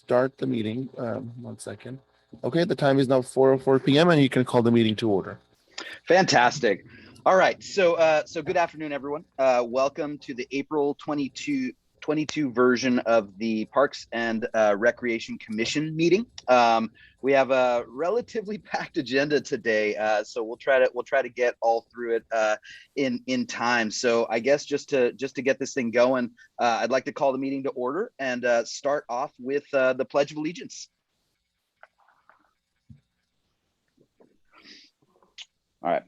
start the meeting. 1 second. Okay, the time is now 4:04 p.m. and you can call the meeting to order. Fantastic. All right, so good afternoon, everyone. Welcome to the April 22 version of the Parks and Recreation Commission meeting. We have a relatively packed agenda today, so we'll try to get all through it in time. So I guess just to get this thing going, I'd like to call the meeting to order and start off with the Pledge of Allegiance. All right.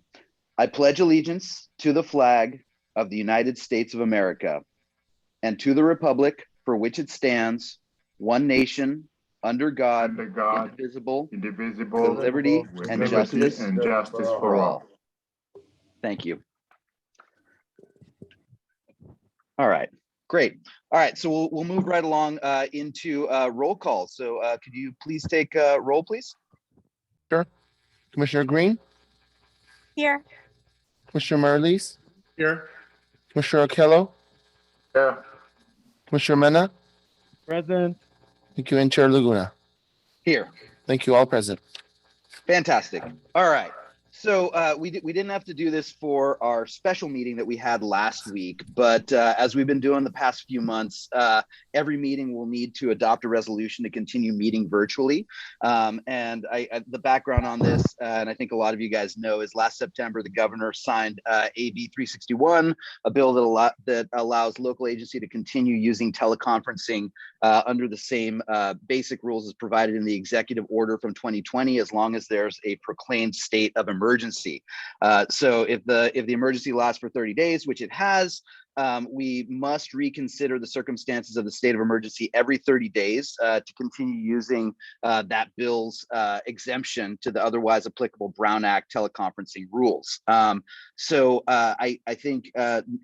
I pledge allegiance to the flag of the United States of America and to the republic for which it stands, one nation, under God, indivisible, with liberty and justice for all. Thank you. All right, great. All right, so we'll move right along into roll call. So could you please take roll, please? Sure. Commissioner Green? Here. Commissioner Marlies? Here. Commissioner Okello? Here. Commissioner Mena? Present. Thank you. And Chair Laguna? Here. Thank you. All present. Fantastic. All right. So we didn't have to do this for our special meeting that we had last week, but as we've been doing the past few months, every meeting will need to adopt a resolution to continue meeting virtually. And the background on this, and I think a lot of you guys know, is last September, the governor signed AB 361, a bill that allows local agency to continue using teleconferencing under the same basic rules as provided in the executive order from 2020, as long as there's a proclaimed state of emergency. So if the emergency lasts for 30 days, which it has, we must reconsider the circumstances of the state of emergency every 30 days to continue using that bill's exemption to the otherwise applicable Brown Act teleconferencing rules. So I think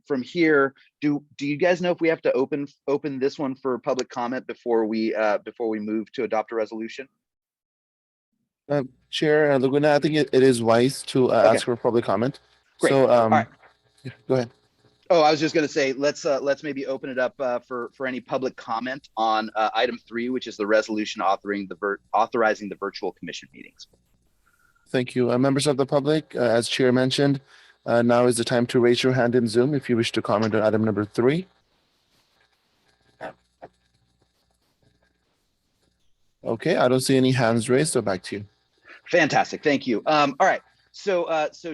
from here, do you guys know if we have to open this one for public comment before we move to adopt a resolution? Chair Laguna, I think it is wise to ask for public comment. Great. So, all right. Yeah, go ahead. Oh, I was just going to say, let's maybe open it up for any public comment on item 3, which is the resolution authorizing the virtual commission meetings. Thank you. Members of the public, as Chair mentioned, now is the time to raise your hand in Zoom if you wish to comment on item number 3. Okay, I don't see any hands raised, so back to you. Fantastic, thank you. All right, so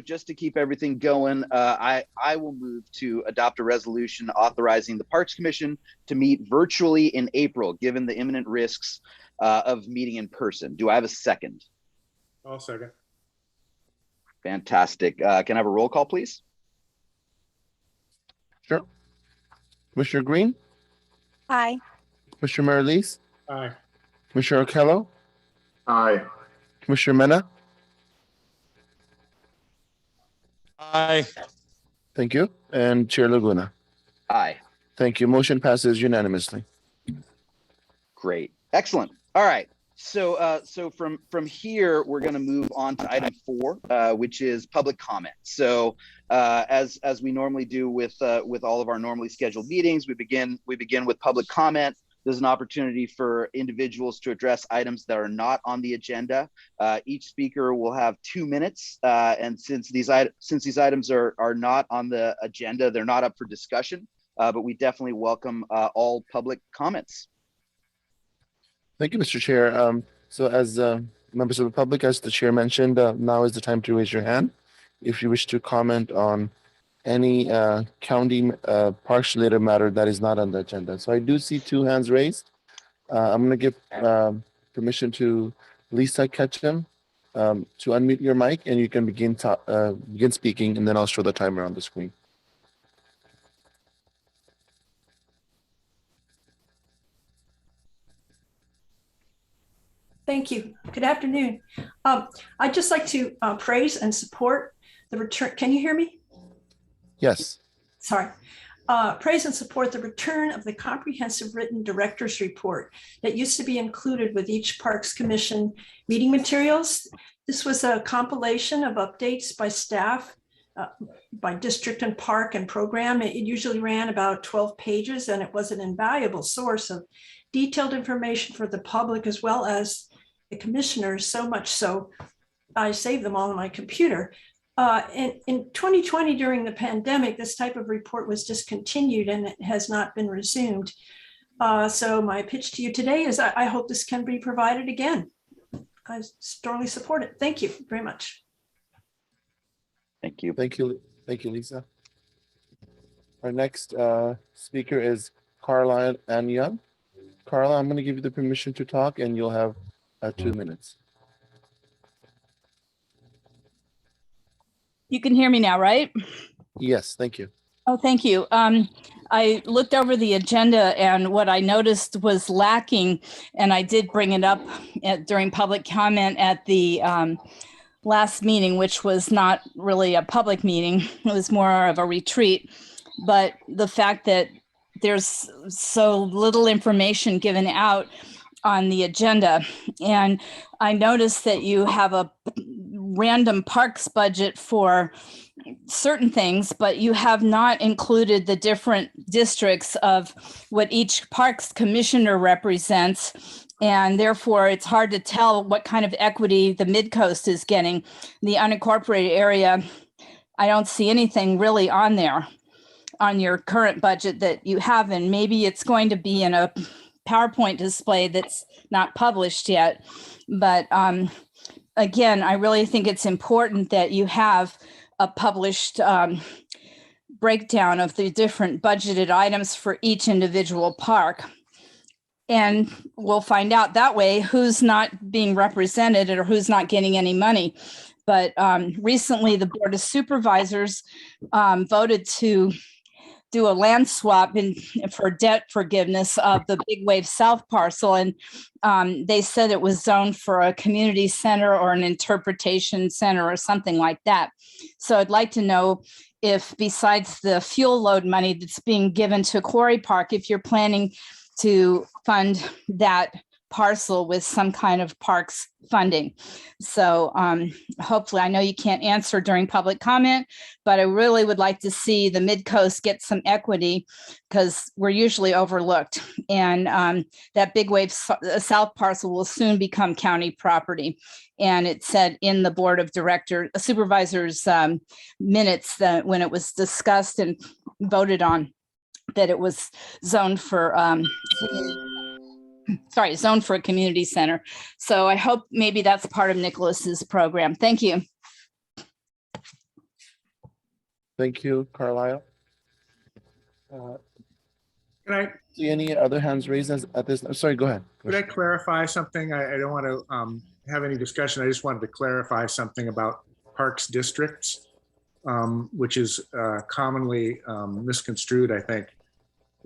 just to keep everything going, I will move to adopt a resolution authorizing the Parks Commission to meet virtually in April, given the imminent risks of meeting in person. Do I have a second? I'll second. Fantastic. Can I have a roll call, please? Sure. Commissioner Green? Aye. Commissioner Marlies? Aye. Commissioner Okello? Aye. Commissioner Mena? Aye. Thank you. And Chair Laguna? Aye. Thank you. Motion passes unanimously. Great. Excellent. All right. So from here, we're going to move on to item 4, which is public comment. So as we normally do with all of our normally scheduled meetings, we begin with public comment. There's an opportunity for individuals to address items that are not on the agenda. Each speaker will have 2 minutes, and since these items are not on the agenda, they're not up for discussion. But we definitely welcome all public comments. Thank you, Mr. Chair. So as members of the public, as the chair mentioned, now is the time to raise your hand if you wish to comment on any county parks related matter that is not on the agenda. So I do see 2 hands raised. I'm going to give permission to Lisa Ketchum to unmute your mic, and you can begin speaking, and then I'll show the timer on the screen. Thank you. Good afternoon. I'd just like to praise and support the return. Can you hear me? Yes. Sorry. Praise and support the return of the comprehensive written director's report that used to be included with each Parks Commission meeting materials. This was a compilation of updates by staff by district and park and program. It usually ran about 12 pages, and it was an invaluable source of detailed information for the public as well as the commissioners, so much so I saved them all on my computer. In 2020, during the pandemic, this type of report was discontinued and it has not been resumed. So my pitch to you today is I hope this can be provided again. I strongly support it. Thank you very much. Thank you. Thank you. Thank you, Lisa. Our next speaker is Carla and Young. Carla, I'm going to give you the permission to talk and you'll have 2 minutes. You can hear me now, right? Yes, thank you. Oh, thank you. I looked over the agenda and what I noticed was lacking, and I did bring it up during public comment at the last meeting, which was not really a public meeting. It was more of a retreat. But the fact that there's so little information given out on the agenda. And I noticed that you have a random parks budget for certain things, but you have not included the different districts of what each parks commissioner represents. And therefore, it's hard to tell what kind of equity the Mid-Coast is getting. The unincorporated area, I don't see anything really on there on your current budget that you have, and maybe it's going to be in a PowerPoint display that's not published yet. But again, I really think it's important that you have a published breakdown of the different budgeted items for each individual park. And we'll find out that way who's not being represented or who's not getting any money. But recently, the Board of Supervisors voted to do a land swap for debt forgiveness of the Big Wave South parcel. And they said it was zoned for a community center or an interpretation center or something like that. So I'd like to know if, besides the fuel load money that's being given to Quarry Park, if you're planning to fund that parcel with some kind of parks funding. So hopefully, I know you can't answer during public comment, but I really would like to see the Mid-Coast get some equity because we're usually overlooked. And that Big Wave South parcel will soon become county property. And it said in the Board of Supervisors minutes that when it was discussed and voted on, that it was zoned for zoned for a community center. So I hope maybe that's part of Nicholas's program. Thank you. Thank you, Carlisle. Can I, See any other hands raised at this? Sorry, go ahead. could I clarify something? I don't want to have any discussion. I just wanted to clarify something about parks districts, which is commonly misconstrued, I think,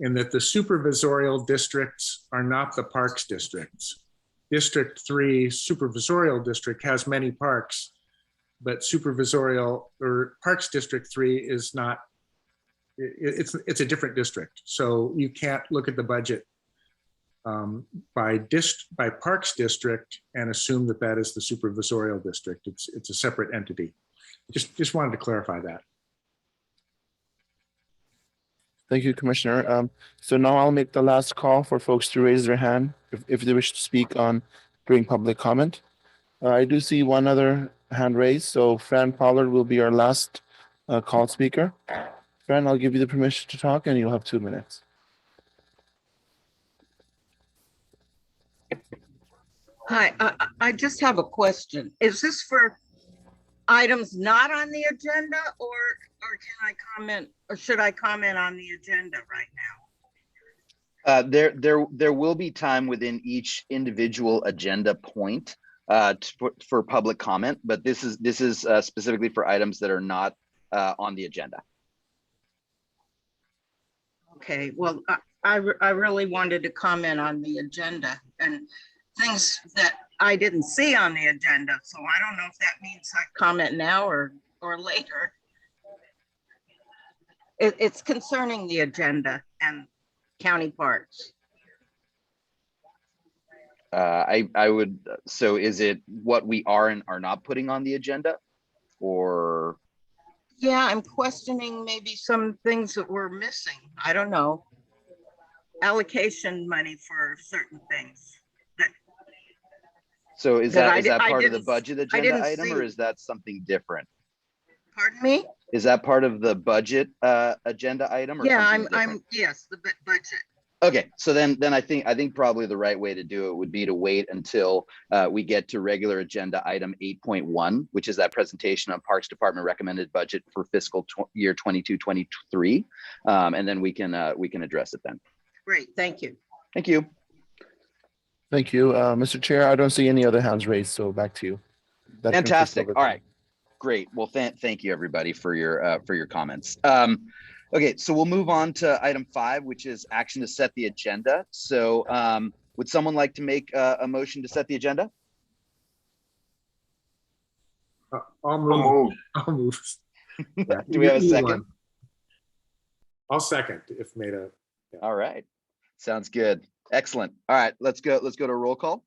in that the supervisorial districts are not the parks districts. District 3 supervisorial district has many parks, but supervisorial or parks district 3 is not, it's a different district. So you can't look at the budget by parks district and assume that that is the supervisorial district. It's a separate entity. Just wanted to clarify that. Thank you, Commissioner. So now I'll make the last call for folks to raise their hand if they wish to speak on during public comment. I do see one other hand raised. So Fran Pollard will be our last call speaker. Fran, I'll give you the permission to talk and you'll have 2 minutes. Hi, I just have a question. Is this for items not on the agenda, or can I comment, or should I comment on the agenda right now? There will be time within each individual agenda point for public comment, but this is specifically for items that are not on the agenda. Okay, well, I really wanted to comment on the agenda and things that I didn't see on the agenda. So I don't know if that means I comment now or later. It's concerning the agenda and county parks. I would, so is it what we are and are not putting on the agenda, or? Yeah, I'm questioning maybe some things that we're missing. I don't know. Allocation money for certain things. So is That that I part of the didn't- budget I agenda didn't item, or see. is that something different? Pardon me? Is that part of the budget agenda item or Yeah, something different? yes, the budget. Okay, so then I think probably the right way to do it would be to wait until we get to regular agenda item 8.1, which is that presentation on Parks Department recommended budget for fiscal year 22-23, and then we can address it then. Great, thank you. Thank you. Thank you, Mr. Chair. I don't see any other hands raised, so back to you. That concludes Fantastic. public All comment. right, great. Well, thank you everybody for your comments. Okay, so we'll move on to item 5, which is action to set the agenda. So would someone like to make a motion to set the agenda? I'll move. I'll move. Do we have a Either second? one. I'll second if made a. All right, sounds good. Excellent. All right, let's go to roll call.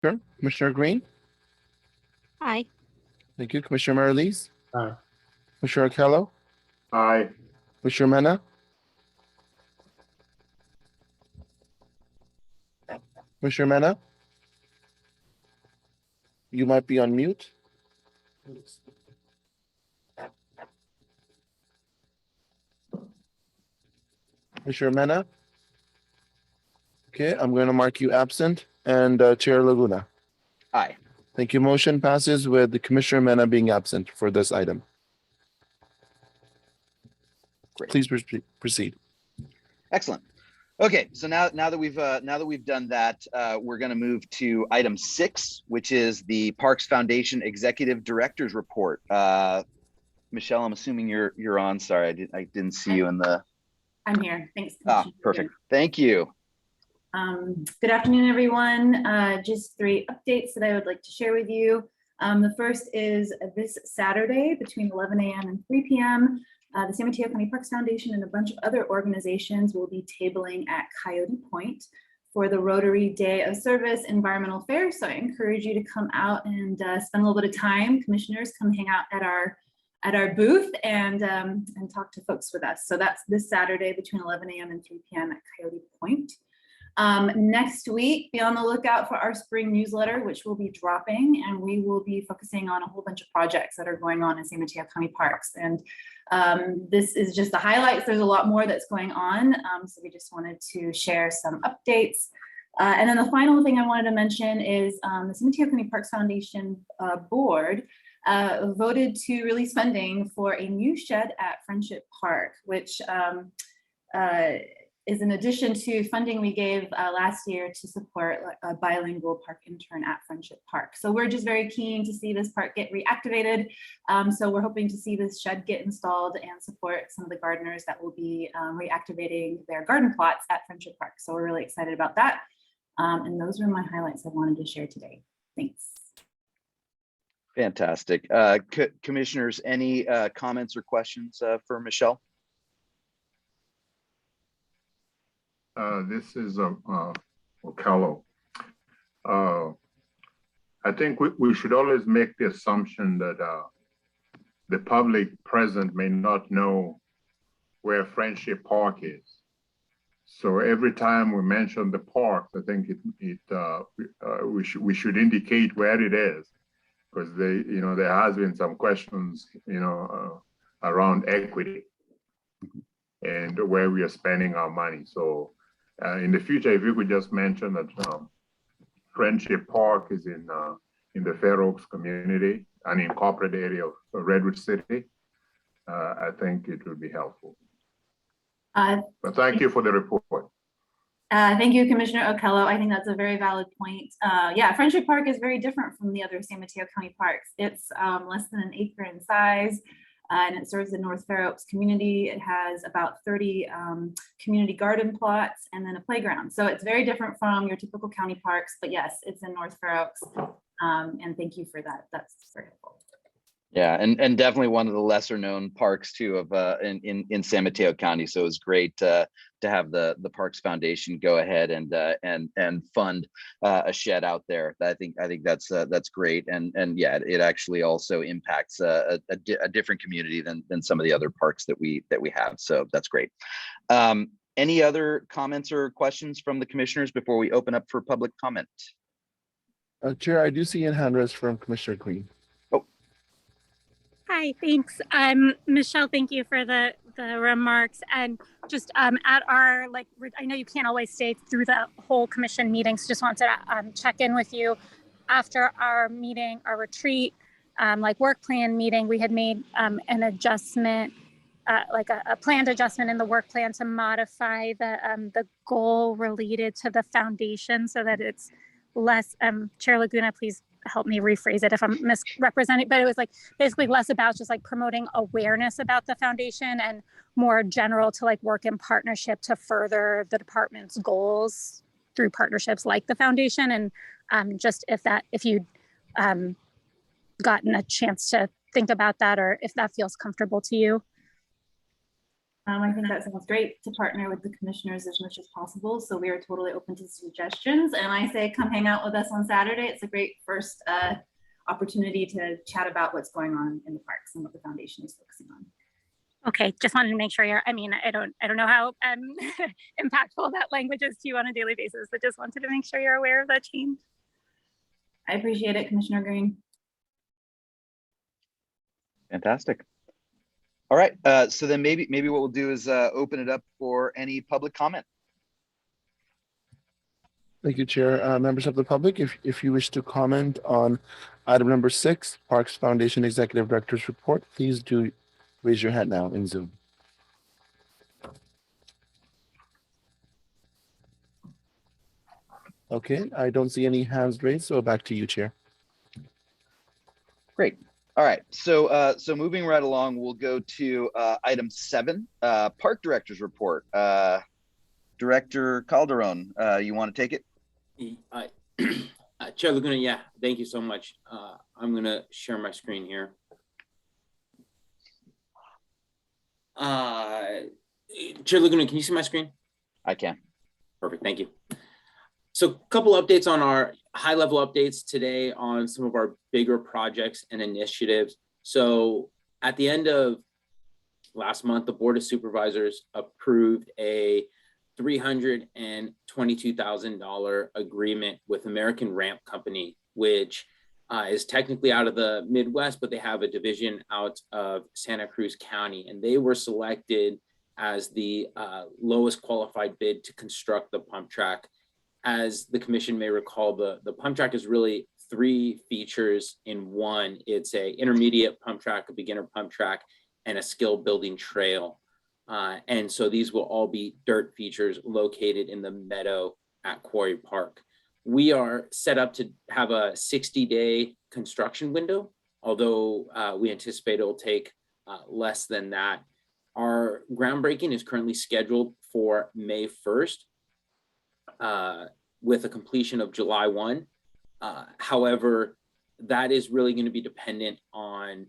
Sure. Commissioner Green. Aye. Thank you. Commissioner Marlies. Aye. Commissioner Okello. Aye. Commissioner Mena. Commissioner Mena. You might be on mute. Commissioner Mena. Okay, I'm going to mark you absent, and Chair Laguna. Aye. Thank you. Motion passes with the Commissioner Mena being absent for this item. Great. Please proceed. Excellent. Okay, so now that we've done that, we're going to move to item 6, which is the Parks Foundation Executive Director's Report. Michelle, I'm assuming you're on. Sorry, I didn't see you in the. I'm here. Thanks. Perfect. Thank you. Good afternoon, everyone. Just 3 updates that I would like to share with you. The first is this Saturday between 11 a.m. and 3 p.m. The San Mateo County Parks Foundation and a bunch of other organizations will be tabling at Coyote Point for the Rotary Day of Service Environmental Fair. So I encourage you to come out and spend a little bit of time. Commissioners, come hang out at our booth and talk to folks with us. So that's this Saturday between 11 a.m. and 3 p.m. at Coyote Point. Next week, be on the lookout for our spring newsletter, which will be dropping, and we will be focusing on a whole bunch of projects that are going on in San Mateo County Parks. And this is just the highlights. There's a lot more that's going on. So we just wanted to share some updates. And then the final thing I wanted to mention is the San Mateo County Parks Foundation board voted to release funding for a new shed at Friendship Park, which is in addition to funding we gave last year to support a bilingual park intern at Friendship Park. So we're just very keen to see this park get reactivated. So we're hoping to see this shed get installed and support some of the gardeners that will be reactivating their garden plots at Friendship Park. So we're really excited about that. And those are my highlights I wanted to share today. Thanks. Fantastic. Commissioners, any comments or questions for Michelle? This is Okello. I think we should always make the assumption that the public present may not know where Friendship Park is. So every time we mention the park, I think we should indicate where it is, because there has been some questions around equity and where we are spending our money. So in the future, if you could just mention that Friendship Park is in the Fair Oaks community, an incorporated area of Redwood City, I think it would be helpful. But thank you for the report. Thank you, Commissioner Okello. I think that's a very valid point. Yeah, Friendship Park is very different from the other San Mateo County parks. It's less than an acre in size. And it serves the North Fair Oaks community. It has about 30 community garden plots and then a playground. So it's very different from your typical county parks, but yes, it's in North Fair Oaks. And thank you for that. That's very helpful. Yeah, and definitely one of the lesser known parks too of in San Mateo County. So it was great to have the Parks Foundation go ahead and fund a shed out there. I think that's great, and yeah, it actually also impacts a different community than some of the other parks that we have. So that's great. Any other comments or questions from the commissioners before we open up for public comment? Chair, I do see a hand raised from Commissioner Queen. Hi, thanks. Michelle, thank you for the remarks. And just at our, I know you can't always stay through the whole commission meeting, so just wanted to check in with you. After our meeting, our retreat, work plan meeting, we had made an adjustment, a planned adjustment in the work plan to modify the goal related to the foundation so that it's less, Chair Laguna, please help me rephrase it if I'm misrepresenting, but it was basically less about just promoting awareness about the foundation and more general to work in partnership to further the department's goals through partnerships like the foundation. And just if you'd gotten a chance to think about that, or if that feels comfortable to you. I think that sounds great to partner with the commissioners as much as possible. So we are totally open to suggestions. And I say, come hang out with us on Saturday. It's a great first opportunity to chat about what's going on in the parks and what the foundation is focusing on. Okay, just wanted to make sure I don't know how impactful that language is to you on a daily basis, but just wanted to make sure you're aware of that change. I appreciate it, Commissioner Green. Fantastic. All right, so then maybe what we'll do is open it up for any public comment. Thank you, Chair. Members of the public, if you wish to comment on item number 6, Parks Foundation Executive Director's Report, please do raise your hand now in Zoom. Okay, I don't see any hands raised, so back to you, Chair. Great. All right, so moving right along, we'll go to item 7, Park Director's Report. Director Calderon, you want to take it? Chair Laguna, yeah, thank you so much. I'm going to share my screen here. Chair Laguna, can you see my screen? I can. Perfect, thank you. So a couple updates on our high-level updates today on some of our bigger projects and initiatives. So at the end of last month, the Board of Supervisors approved a $322,000 agreement with American Ramp Company, which is technically out of the Midwest, but they have a division out of Santa Cruz County, and they were selected as the lowest qualified bid to construct the pump track. As the commission may recall, the pump track is really 3 features in one. It's a intermediate pump track, a beginner pump track, and a skill building trail. And so these will all be dirt features located in the meadow at Quarry Park. We are set up to have a 60-day construction window, although we anticipate it will take less than that. Our groundbreaking is currently scheduled for May 1st. With a completion of July 1. However, that is really going to be dependent on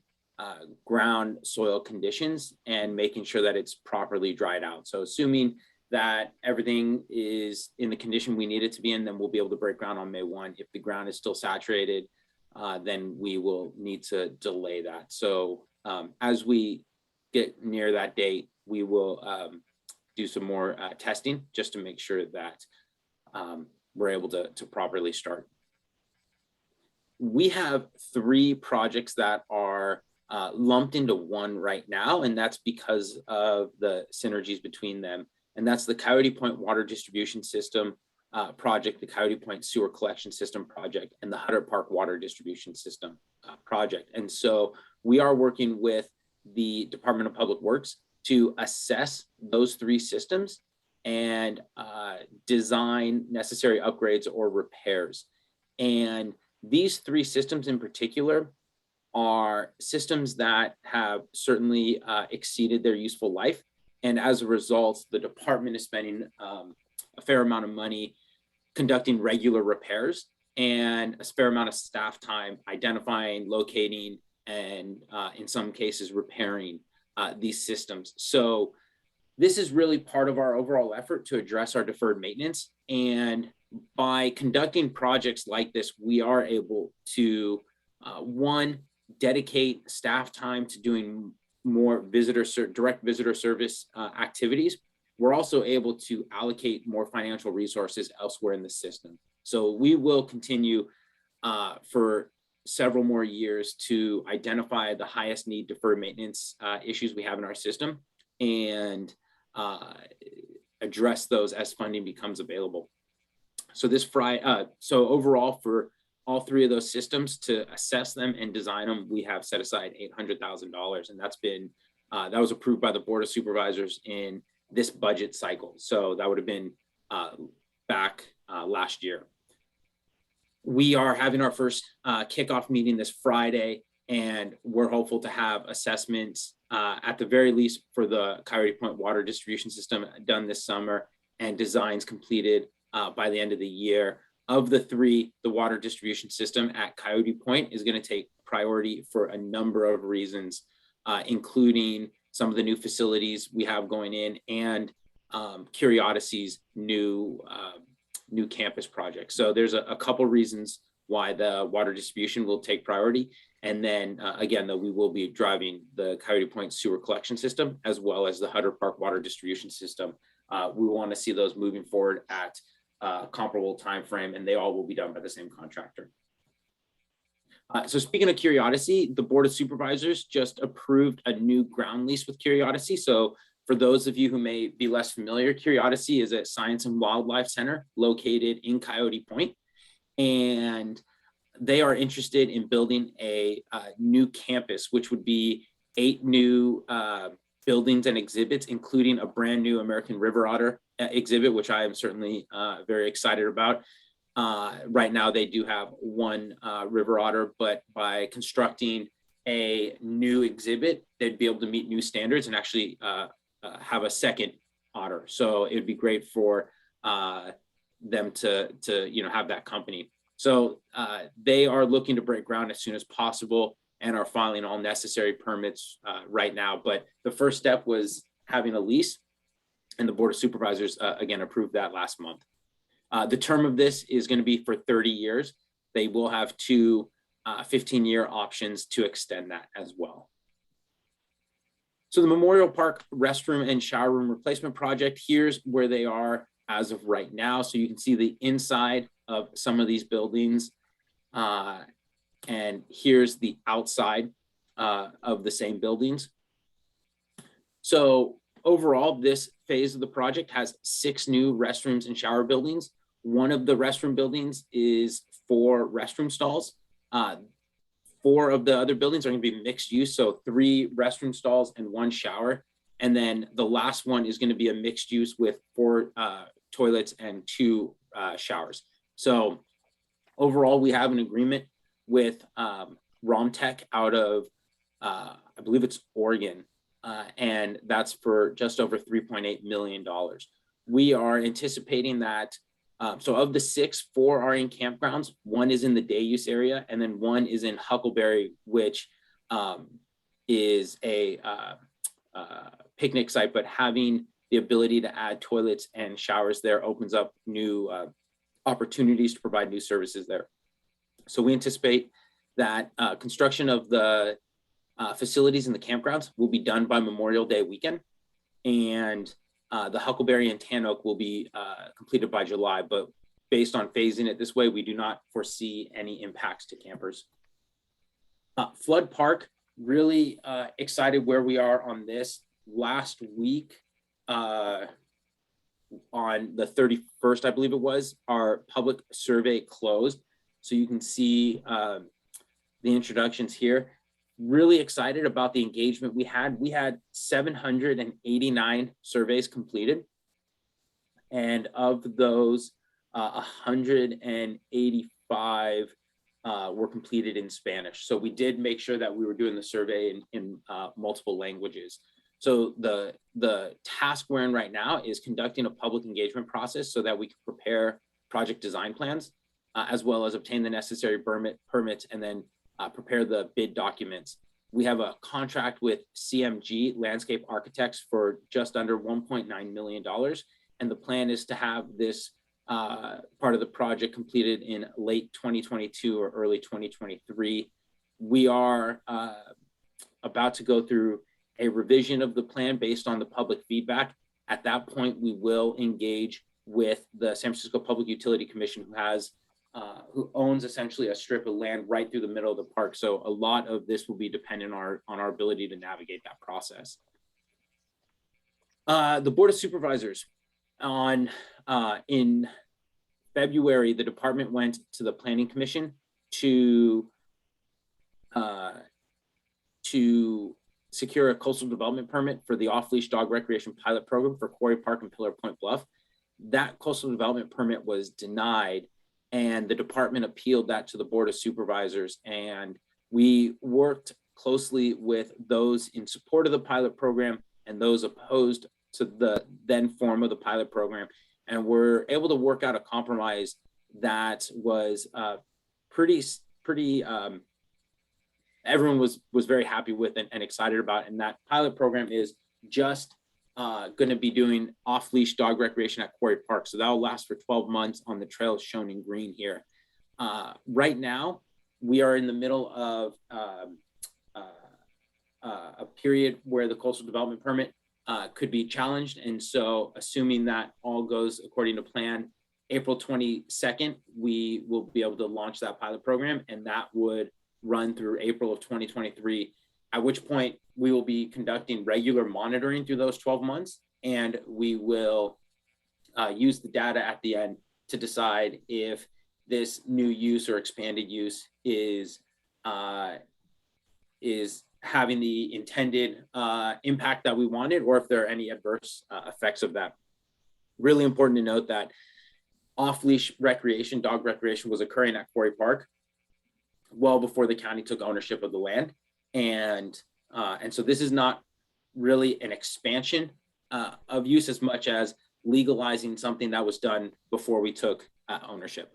ground soil conditions and making sure that it's properly dried out. So assuming that everything is in the condition we need it to be in, then we'll be able to break ground on May 1. If the ground is still saturated, then we will need to delay that. So as we get near that date, we will do some more testing just to make sure that we're able to properly start. We have 3 projects that are lumped into one right now, and that's because of the synergies between them. And that's the Coyote Point Water Distribution System project, the Coyote Point Sewer Collection System project, and the Hutter Park Water Distribution System project. And so we are working with the Department of Public Works to assess those 3 systems and design necessary upgrades or repairs. And these 3 systems in particular are systems that have certainly exceeded their useful life. And as a result, the department is spending a fair amount of money conducting regular repairs and a fair amount of staff time identifying, locating, and in some cases repairing these systems. So this is really part of our overall effort to address our deferred maintenance. And by conducting projects like this, we are able to, one, dedicate staff time to doing more direct visitor service activities. We're also able to allocate more financial resources elsewhere in the system. So we will continue for several more years to identify the highest need deferred maintenance issues we have in our system and address those as funding becomes available. So this Friday, so overall for all three of those systems, to assess them and design them, we have set aside $800,000, and that's been that was approved by the Board of Supervisors in this budget cycle. So that would have been back last year. We are having our first kickoff meeting this Friday, and we're hopeful to have assessments at the very least for the Coyote Point water distribution system done this summer and designs completed by the end of the year. Of the three, the water distribution system at Coyote Point is going to take priority for a number of reasons, including some of the new facilities we have going in and Curiosity's new campus project. So there's a couple reasons why the water distribution will take priority. And then again, though, we will be driving the Coyote Point sewer collection system as well as the Hutter Park water distribution system. We want to see those moving forward at comparable time frame, and they all will be done by the same contractor. So speaking of Curiosity, the Board of Supervisors just approved a new ground lease with Curiosity. So for those of you who may be less familiar, Curiosity is a science and wildlife center located in Coyote Point, and they are interested in building a new campus, which would be 8 new buildings and exhibits, including a brand new American river otter exhibit, which I am certainly very excited about. Right now, they do have one river otter, but by constructing a new exhibit, they'd be able to meet new standards and actually have a second otter. So it would be great for them to have that company. So they are looking to break ground as soon as possible and are filing all necessary permits right now. But the first step was having a lease, and the Board of Supervisors again approved that last month. The term of this is going to be for 30 years. They will have 2 15-year options to extend that as well. So the Memorial Park restroom and shower room replacement project, here's where they are as of right now. So you can see the inside of some of these buildings. And here's the outside of the same buildings. So overall, this phase of the project has 6 new restrooms and shower buildings. One of the restroom buildings is 4 restroom stalls. 4 of the other buildings are going to be mixed use, so 3 restroom stalls and 1 shower. And then the last one is going to be a mixed use with 4 toilets and 2 showers. So overall, we have an agreement with Romtech out of, I believe it's Oregon, and that's for just over $3.8 million. We are anticipating that, so of the 6, 4 are in campgrounds, 1 is in the day use area, and then 1 is in Huckleberry, which is a picnic site, but having the ability to add toilets and showers there opens up new opportunities to provide new services there. So we anticipate that construction of the facilities in the campgrounds will be done by Memorial Day weekend, and the Huckleberry and Tan Oak will be completed by July, but based on phasing it this way, we do not foresee any impacts to campers. Flood Park, really excited where we are on this. Last week, on the 31st, I believe it was, our public survey closed. So you can see the introductions here. Really excited about the engagement we had. We had 789 surveys completed. And of those, 185 were completed in Spanish. So we did make sure that we were doing the survey in multiple languages. So the task we're in right now is conducting a public engagement process so that we can prepare project design plans, as well as obtain the necessary permits and then prepare the bid documents. We have a contract with CMG Landscape Architects for just under $1.9 million. And the plan is to have this part of the project completed in late 2022 or early 2023. We are about to go through a revision of the plan based on the public feedback. At that point, we will engage with the San Francisco Public Utility Commission, who owns essentially a strip of land right through the middle of the park. So a lot of this will be dependent on our ability to navigate that process. The Board of Supervisors in February, the department went to the Planning Commission to secure a coastal development permit for the off-leash dog recreation pilot program for Quarry Park and Pillar Point Bluff. That coastal development permit was denied, and the department appealed that to the Board of Supervisors. And we worked closely with those in support of the pilot program and those opposed to the then form of the pilot program. And we're able to work out a compromise that was everyone was very happy with and excited about. And that pilot program is just going to be doing off-leash dog recreation at Quarry Park. So that will last for 12 months on the trails shown in green here. Right now, we are in the middle of a period where the coastal development permit could be challenged. And so assuming that all goes according to plan, April 22nd, we will be able to launch that pilot program, and that would run through April of 2023, at which point we will be conducting regular monitoring through those 12 months. And we will use the data at the end to decide if this new use or expanded use is having the intended impact that we wanted, or if there are any adverse effects of that. Really important to note that off-leash recreation, dog recreation, was occurring at Quarry Park well before the county took ownership of the land. And so this is not really an expansion of use as much as legalizing something that was done before we took ownership.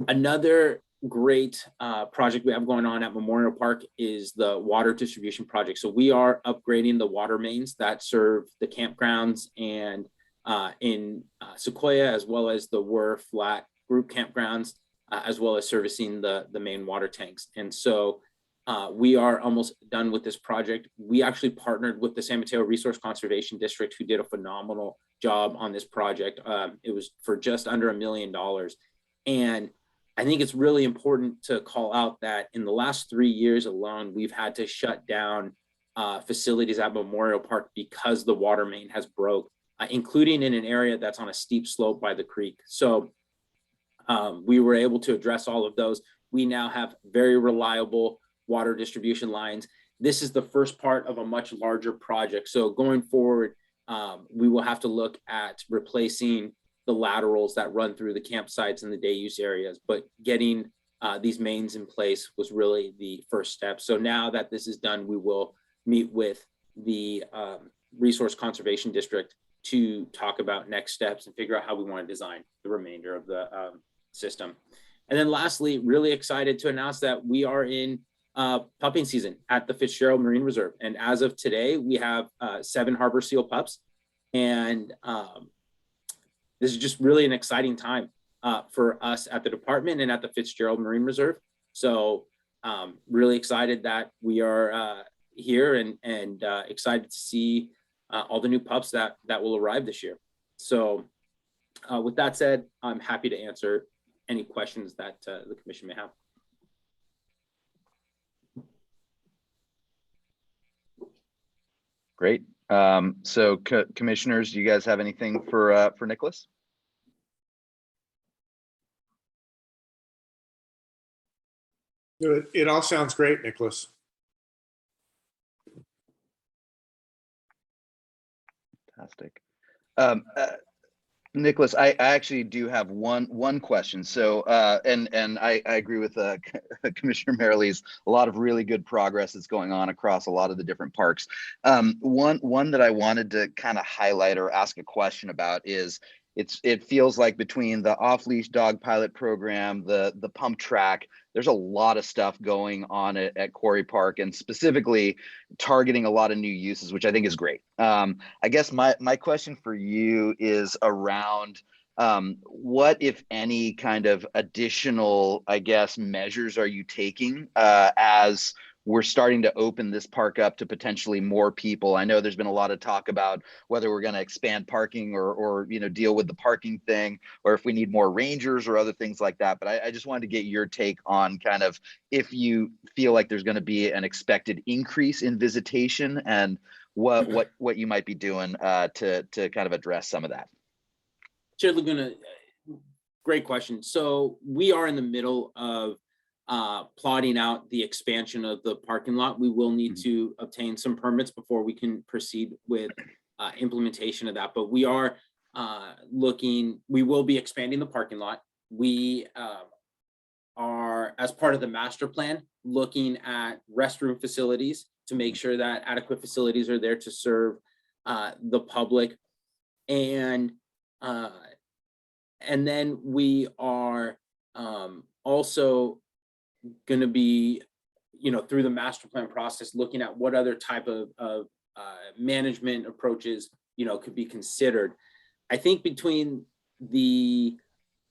Another great project we have going on at Memorial Park is the water distribution project. So we are upgrading the water mains that serve the campgrounds and in Sequoia, as well as the Were Flat group campgrounds, as well as servicing the main water tanks. And so we are almost done with this project. We actually partnered with the San Mateo Resource Conservation District, who did a phenomenal job on this project. It was for just under $1 million. And I think it's really important to call out that in the last 3 years alone, we've had to shut down facilities at Memorial Park because the water main has broke, including in an area that's on a steep slope by the creek. So we were able to address all of those. We now have very reliable water distribution lines. This is the first part of a much larger project. So going forward, we will have to look at replacing the laterals that run through the campsites and the day use areas, but getting these mains in place was really the first step. So now that this is done, we will meet with the Resource Conservation District to talk about next steps and figure out how we want to design the remainder of the system. And then lastly, really excited to announce that we are in pupping season at the Fitzgerald Marine Reserve. And as of today, we have 7 harbor seal pups. And this is just really an exciting time for us at the department and at the Fitzgerald Marine Reserve. So really excited that we are here and excited to see all the new pups that will arrive this year. So with that said, I'm happy to answer any questions that the commission may have. Great. So commissioners, do you guys have anything for Nicholas? It all sounds great, Nicholas. Fantastic. Nicholas, I actually do have one question. So, and I agree with Commissioner Merrill's, a lot of really good progress that's going on across a lot of the different parks. One that I wanted to kind of highlight or ask a question about is, it feels like between the off-leash dog pilot program, the pump track, there's a lot of stuff going on at Quarry Park, and specifically targeting a lot of new uses, which I think is great. I guess my question for you is around what, if any, kind of additional, I guess, measures are you taking as we're starting to open this park up to potentially more people? I know there's been a lot of talk about whether we're going to expand parking or deal with the parking thing, or if we need more rangers or other things like that. But I just wanted to get your take on kind of if you feel like there's going to be an expected increase in visitation, and what you might be doing to kind of address some of that. Chair Laguna, great question. So we are in the middle of plotting out the expansion of the parking lot. We will need to obtain some permits before we can proceed with implementation of that. But we are we will be expanding the parking lot. We are, as part of the master plan, looking at restroom facilities to make sure that adequate facilities are there to serve the public. And then we are also going to be, through the master plan process, looking at what other type of management approaches, could be considered. I think between the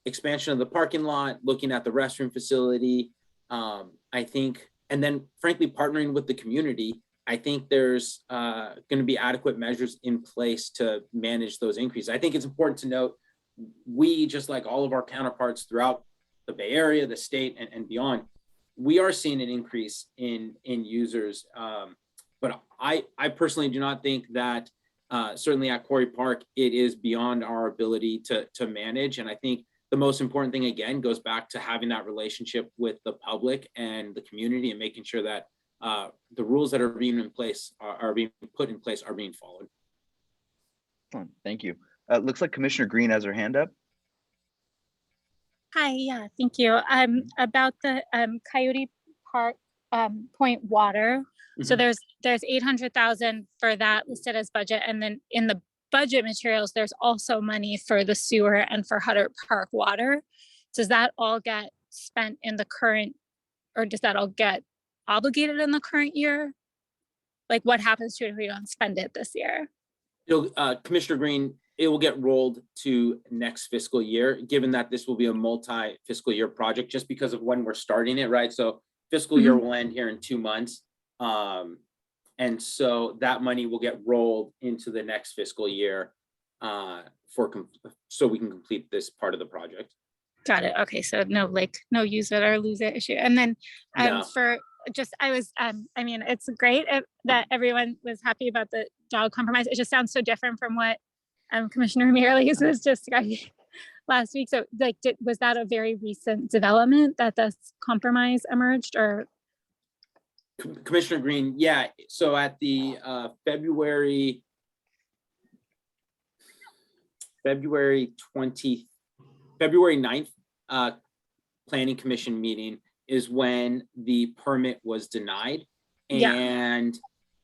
expansion of the parking lot, looking at the restroom facility, I think, and then frankly, partnering with the community, I think there's going to be adequate measures in place to manage those increases. I think it's important to note, we, just like all of our counterparts throughout the Bay Area, the state, and beyond, we are seeing an increase in users. But I personally do not think that, certainly at Quarry Park, it is beyond our ability to manage. And I think the most important thing, again, goes back to having that relationship with the public and the community, and making sure that the rules that are being in place are being put in place are being followed. Thank you. Looks like Commissioner Green has her hand up. Hi, yeah, thank you. About the Coyote Park Point water. So there's 800,000 for that listed as budget, and then in the budget materials, there's also money for the sewer and for Hutter Park water. Does that all get spent in the current, or does that all get obligated in the current year? Like, what happens to it if we don't spend it this year? Commissioner Green, it will get rolled to next fiscal year, given that this will be a multi-fiscal year project, just because of when we're starting it, right? So fiscal year will end here in 2 months. And so that money will get rolled into the next fiscal year so we can complete this part of the project. Got it. Okay, so no use it or lose it issue. And then for just, I mean, it's great that everyone was happy about the dog compromise. It just sounds so different from what Commissioner Meirles was describing last week. So like, was that a very recent development that this compromise emerged, or? Commissioner Green, yeah. So at the February 9th Planning Commission meeting is when the permit was denied. And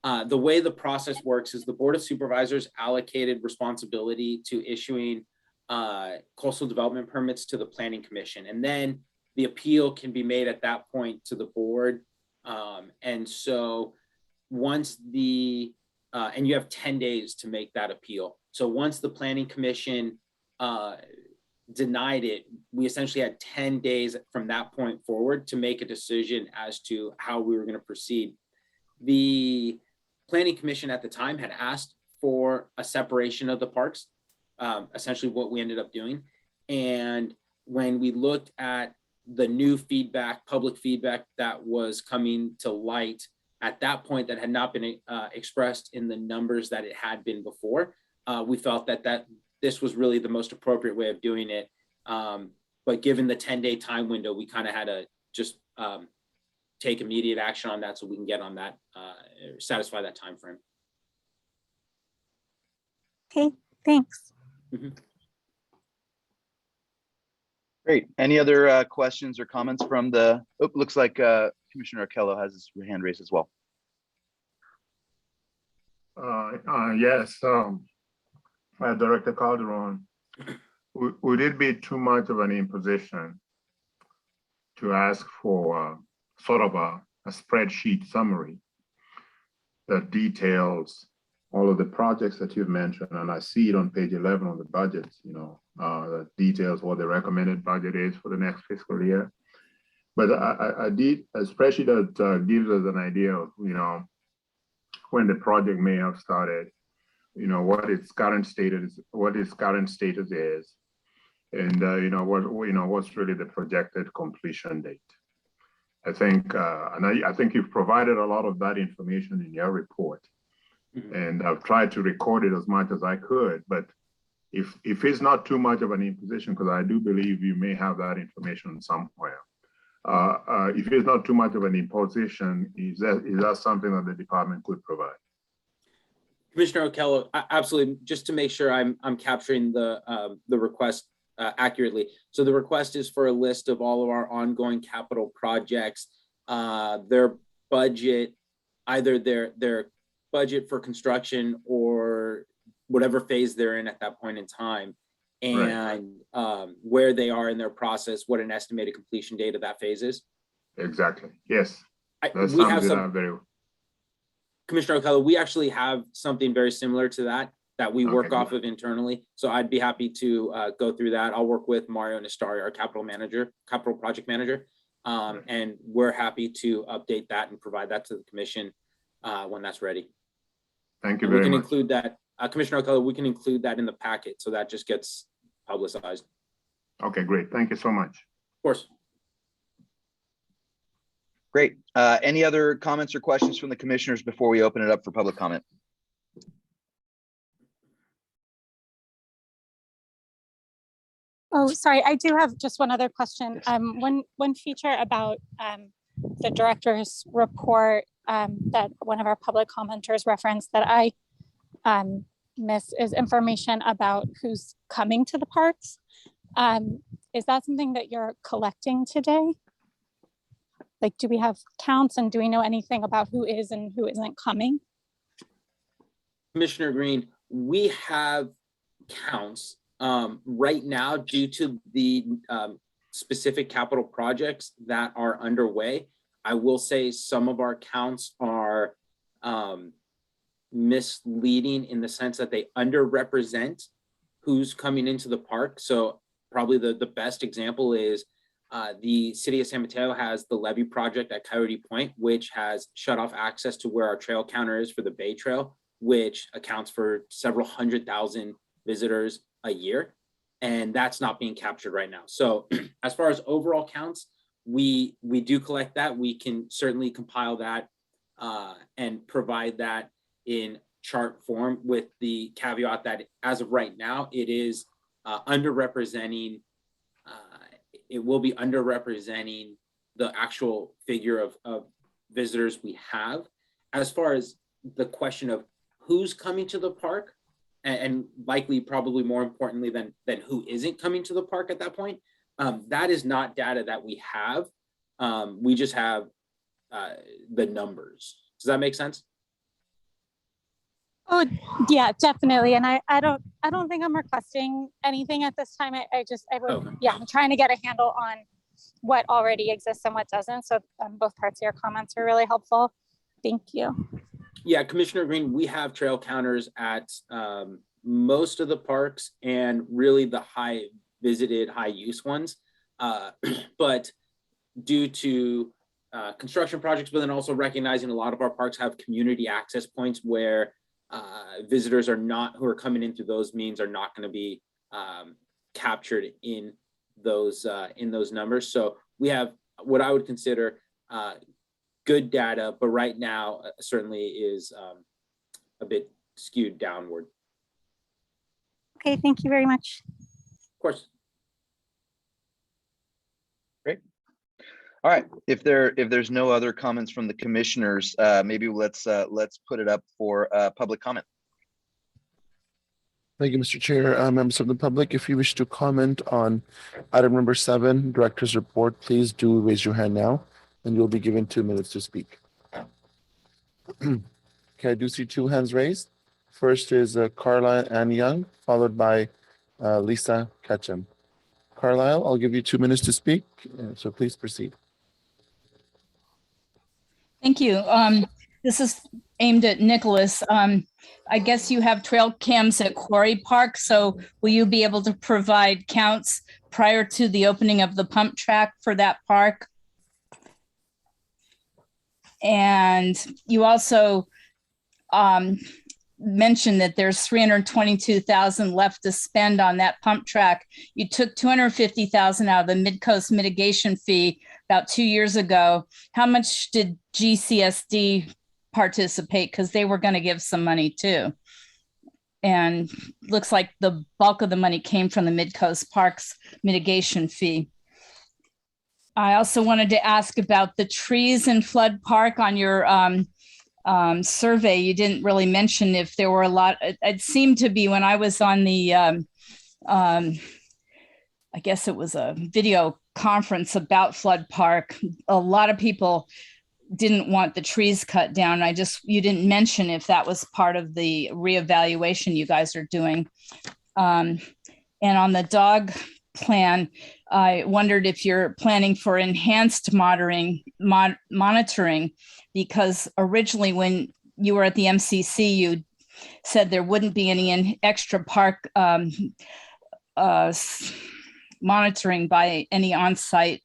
the way the process works is the Board of Supervisors allocated responsibility to issuing coastal development permits to the Planning Commission. And then the appeal can be made at that point to the board. And so once and you have 10 days to make that appeal. So once the Planning Commission denied it, we essentially had 10 days from that point forward to make a decision as to how we were going to proceed. The Planning Commission at the time had asked for a separation of the parks, essentially what we ended up doing. And when we looked at the new feedback, public feedback that was coming to light at that point that had not been expressed in the numbers that it had been before, we felt that this was really the most appropriate way of doing it. But given the 10-day time window, we kind of had to just take immediate action on that so we can get on that, satisfy that time frame. Okay, thanks. Great. Any other questions or comments from the, looks like Commissioner Arkello has his hand raised as well. Yes, Director Calderon, would it be too much of an imposition to ask for sort of a spreadsheet summary that details all of the projects that you've mentioned? And I see it on page 11 on the budget, that details what the recommended budget is for the next fiscal year. But I did a spreadsheet that gives us an idea of, when the project may have started, what its current status is, and what's really the projected completion date. I think, I think you've provided a lot of that information in your report, and I've tried to record it as much as I could. But if it's not too much of an imposition, because I do believe you may have that information somewhere. If it's not too much of an imposition, is that something that the department could provide? Commissioner Okello, absolutely. Just to make sure I'm capturing the request accurately. So the request is for a list of all of our ongoing capital projects, their budget, either their budget for construction or whatever phase they're in at that point in time, and where they are in their process, what an estimated completion date of that phase is. Exactly. Yes. We have some. Commissioner Okello, we actually have something very similar to that we work off of internally. So I'd be happy to go through that. I'll work with Mario Nestari, our capital project manager, and we're happy to update that and provide that to the commission when that's ready. Thank you very much. We can include that, Commissioner Okello, we can include that in the packet, so that just gets publicized. Okay, great. Thank you so much. Of course. Great. Any other comments or questions from the commissioners before we open it up for public comment? Oh, sorry, I do have just one other question. One feature about the director's report that one of our public commenters referenced that I missed is information about who's coming to the parks. Is that something that you're collecting today? Like, do we have counts and do we know anything about who is and who isn't coming? Commissioner Green, we have counts right now due to the specific capital projects that are underway. I will say some of our counts are misleading in the sense that they underrepresent who's coming into the park. So probably the best example is the city of San Mateo has the levee project at Coyote Point, which has shut off access to where our trail counter is for the Bay Trail, which accounts for several 100,000 visitors a year. And that's not being captured right now. So as far as overall counts, we do collect that. We can certainly compile that and provide that in chart form, with the caveat that as of right now, it is underrepresenting. It will be underrepresenting the actual figure of visitors we have. As far as the question of who's coming to the park, and likely probably more importantly than who isn't coming to the park at that point, that is not data that we have. We just have the numbers. Does that make sense? Oh, yeah, definitely. And I don't think I'm requesting anything at this time. I'm trying to get a handle on what already exists and what doesn't. So both parts of your comments are really helpful. Thank you. Yeah, Commissioner Green, we have trail counters at most of the parks and really the high visited, high use ones. But due to construction projects, but then also recognizing a lot of our parks have community access points where visitors who are coming in through those means are not going to be captured in those numbers. So we have what I would consider good data, but right now certainly is a bit skewed downward. Okay, thank you very much. Of course. Great. All right. If there's no other comments from the commissioners, maybe let's put it up for public comment. Thank you, Mr. Chair. Members of the public, if you wish to comment on item number 7, Director's Report, please do raise your hand now, and you'll be given 2 minutes to speak. Okay, I do see 2 hands raised. First is Carla Ann Young, followed by Lisa Ketchum. Carlisle, I'll give you 2 minutes to speak, so please proceed. Thank you. This is aimed at Nicholas. I guess you have trail cams at Quarry Park, so will you be able to provide counts prior to the opening of the pump track for that park? And you also mentioned that there's 322,000 left to spend on that pump track. You took 250,000 out of the Mid-Coast mitigation fee about 2 years ago. How much did GCSD participate? Because they were going to give some money too. And looks like the bulk of the money came from the Mid-Coast Parks mitigation fee. I also wanted to ask about the trees in Flood Park on your survey. You didn't really mention if there were a lot. It seemed to be when I was on the, I guess it was a video conference about Flood Park, a lot of people didn't want the trees cut down. You didn't mention if that was part of the reevaluation you guys are doing. And on the dog plan, I wondered if you're planning for enhanced monitoring, because originally when you were at the MCC, you said there wouldn't be any extra park monitoring by any on-site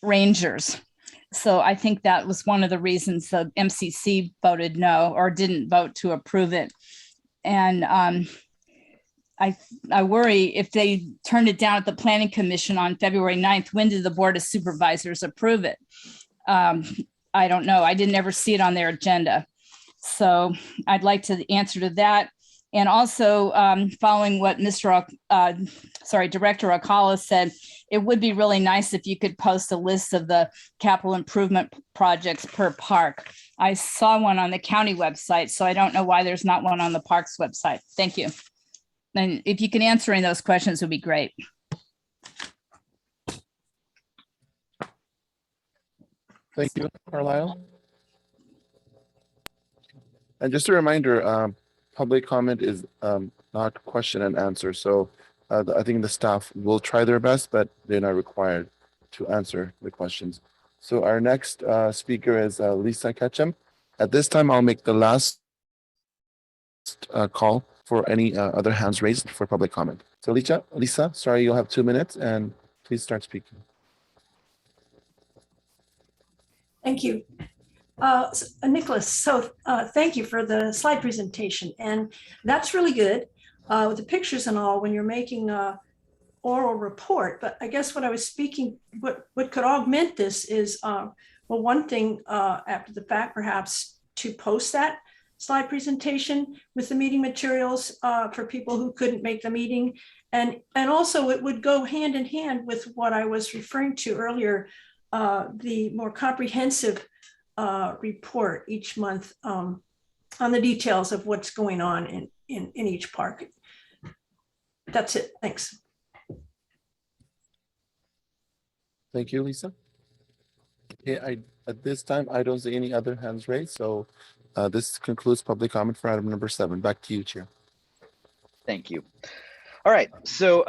rangers. So I think that was one of the reasons the MCC voted no, or didn't vote to approve it. And I worry if they turned it down at the Planning Commission on February 9th, when did the Board of Supervisors approve it? I don't know. I didn't ever see it on their agenda. So I'd like to answer to that. And also following what Director Akala said, it would be really nice if you could post a list of the capital improvement projects per park. I saw one on the county website, so I don't know why there's not one on the parks website. Thank you. And if you can answer any of those questions, it would be great. Thank you, Carlisle. And just a reminder, public comment is not question and answer. So I think the staff will try their best, but they're not required to answer the questions. So our next speaker is Lisa Ketchum. At this time, I'll make the last call for any other hands raised for public comment. So Lisa, sorry, you'll have 2 minutes and please start speaking. Thank you. Nicholas, so thank you for the slide presentation. And that's really good with the pictures and all when you're making a oral report. But I guess what I was speaking, what could augment this is, well, one thing after the fact, perhaps to post that slide presentation with the meeting materials for people who couldn't make the meeting. And also it would go hand in hand with what I was referring to earlier, the more comprehensive report each month on the details of what's going on in each park. That's it. Thanks. Thank you, Lisa. Okay, at this time, I don't see any other hands raised. So this concludes public comment for item number 7. Back to you, Chair. Thank you. All right, so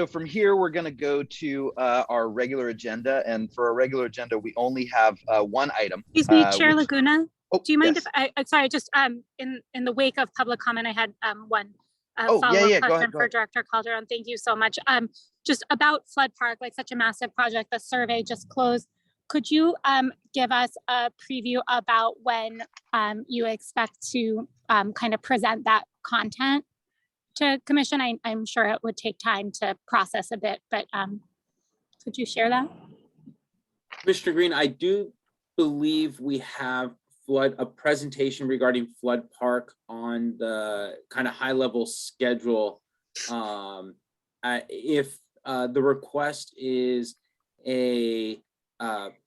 from here, we're gonna go to our regular agenda. And for our regular agenda, we only have one item. Excuse me, Chair Laguna. Oh, do you mind yes. if I'm sorry, just in the wake of public comment, I had one Oh, follow-up yeah, go question ahead, for Director Calderon. Thank you so much. Just about Flood Park, like such a massive project, the survey just closed. Could you give us a preview about when you expect to kind of present that content to commission? I'm sure it would take time to process a bit, but could you share that? Mr. Green, I do believe we have a presentation regarding Flood Park on the kind of high level schedule. If the request is a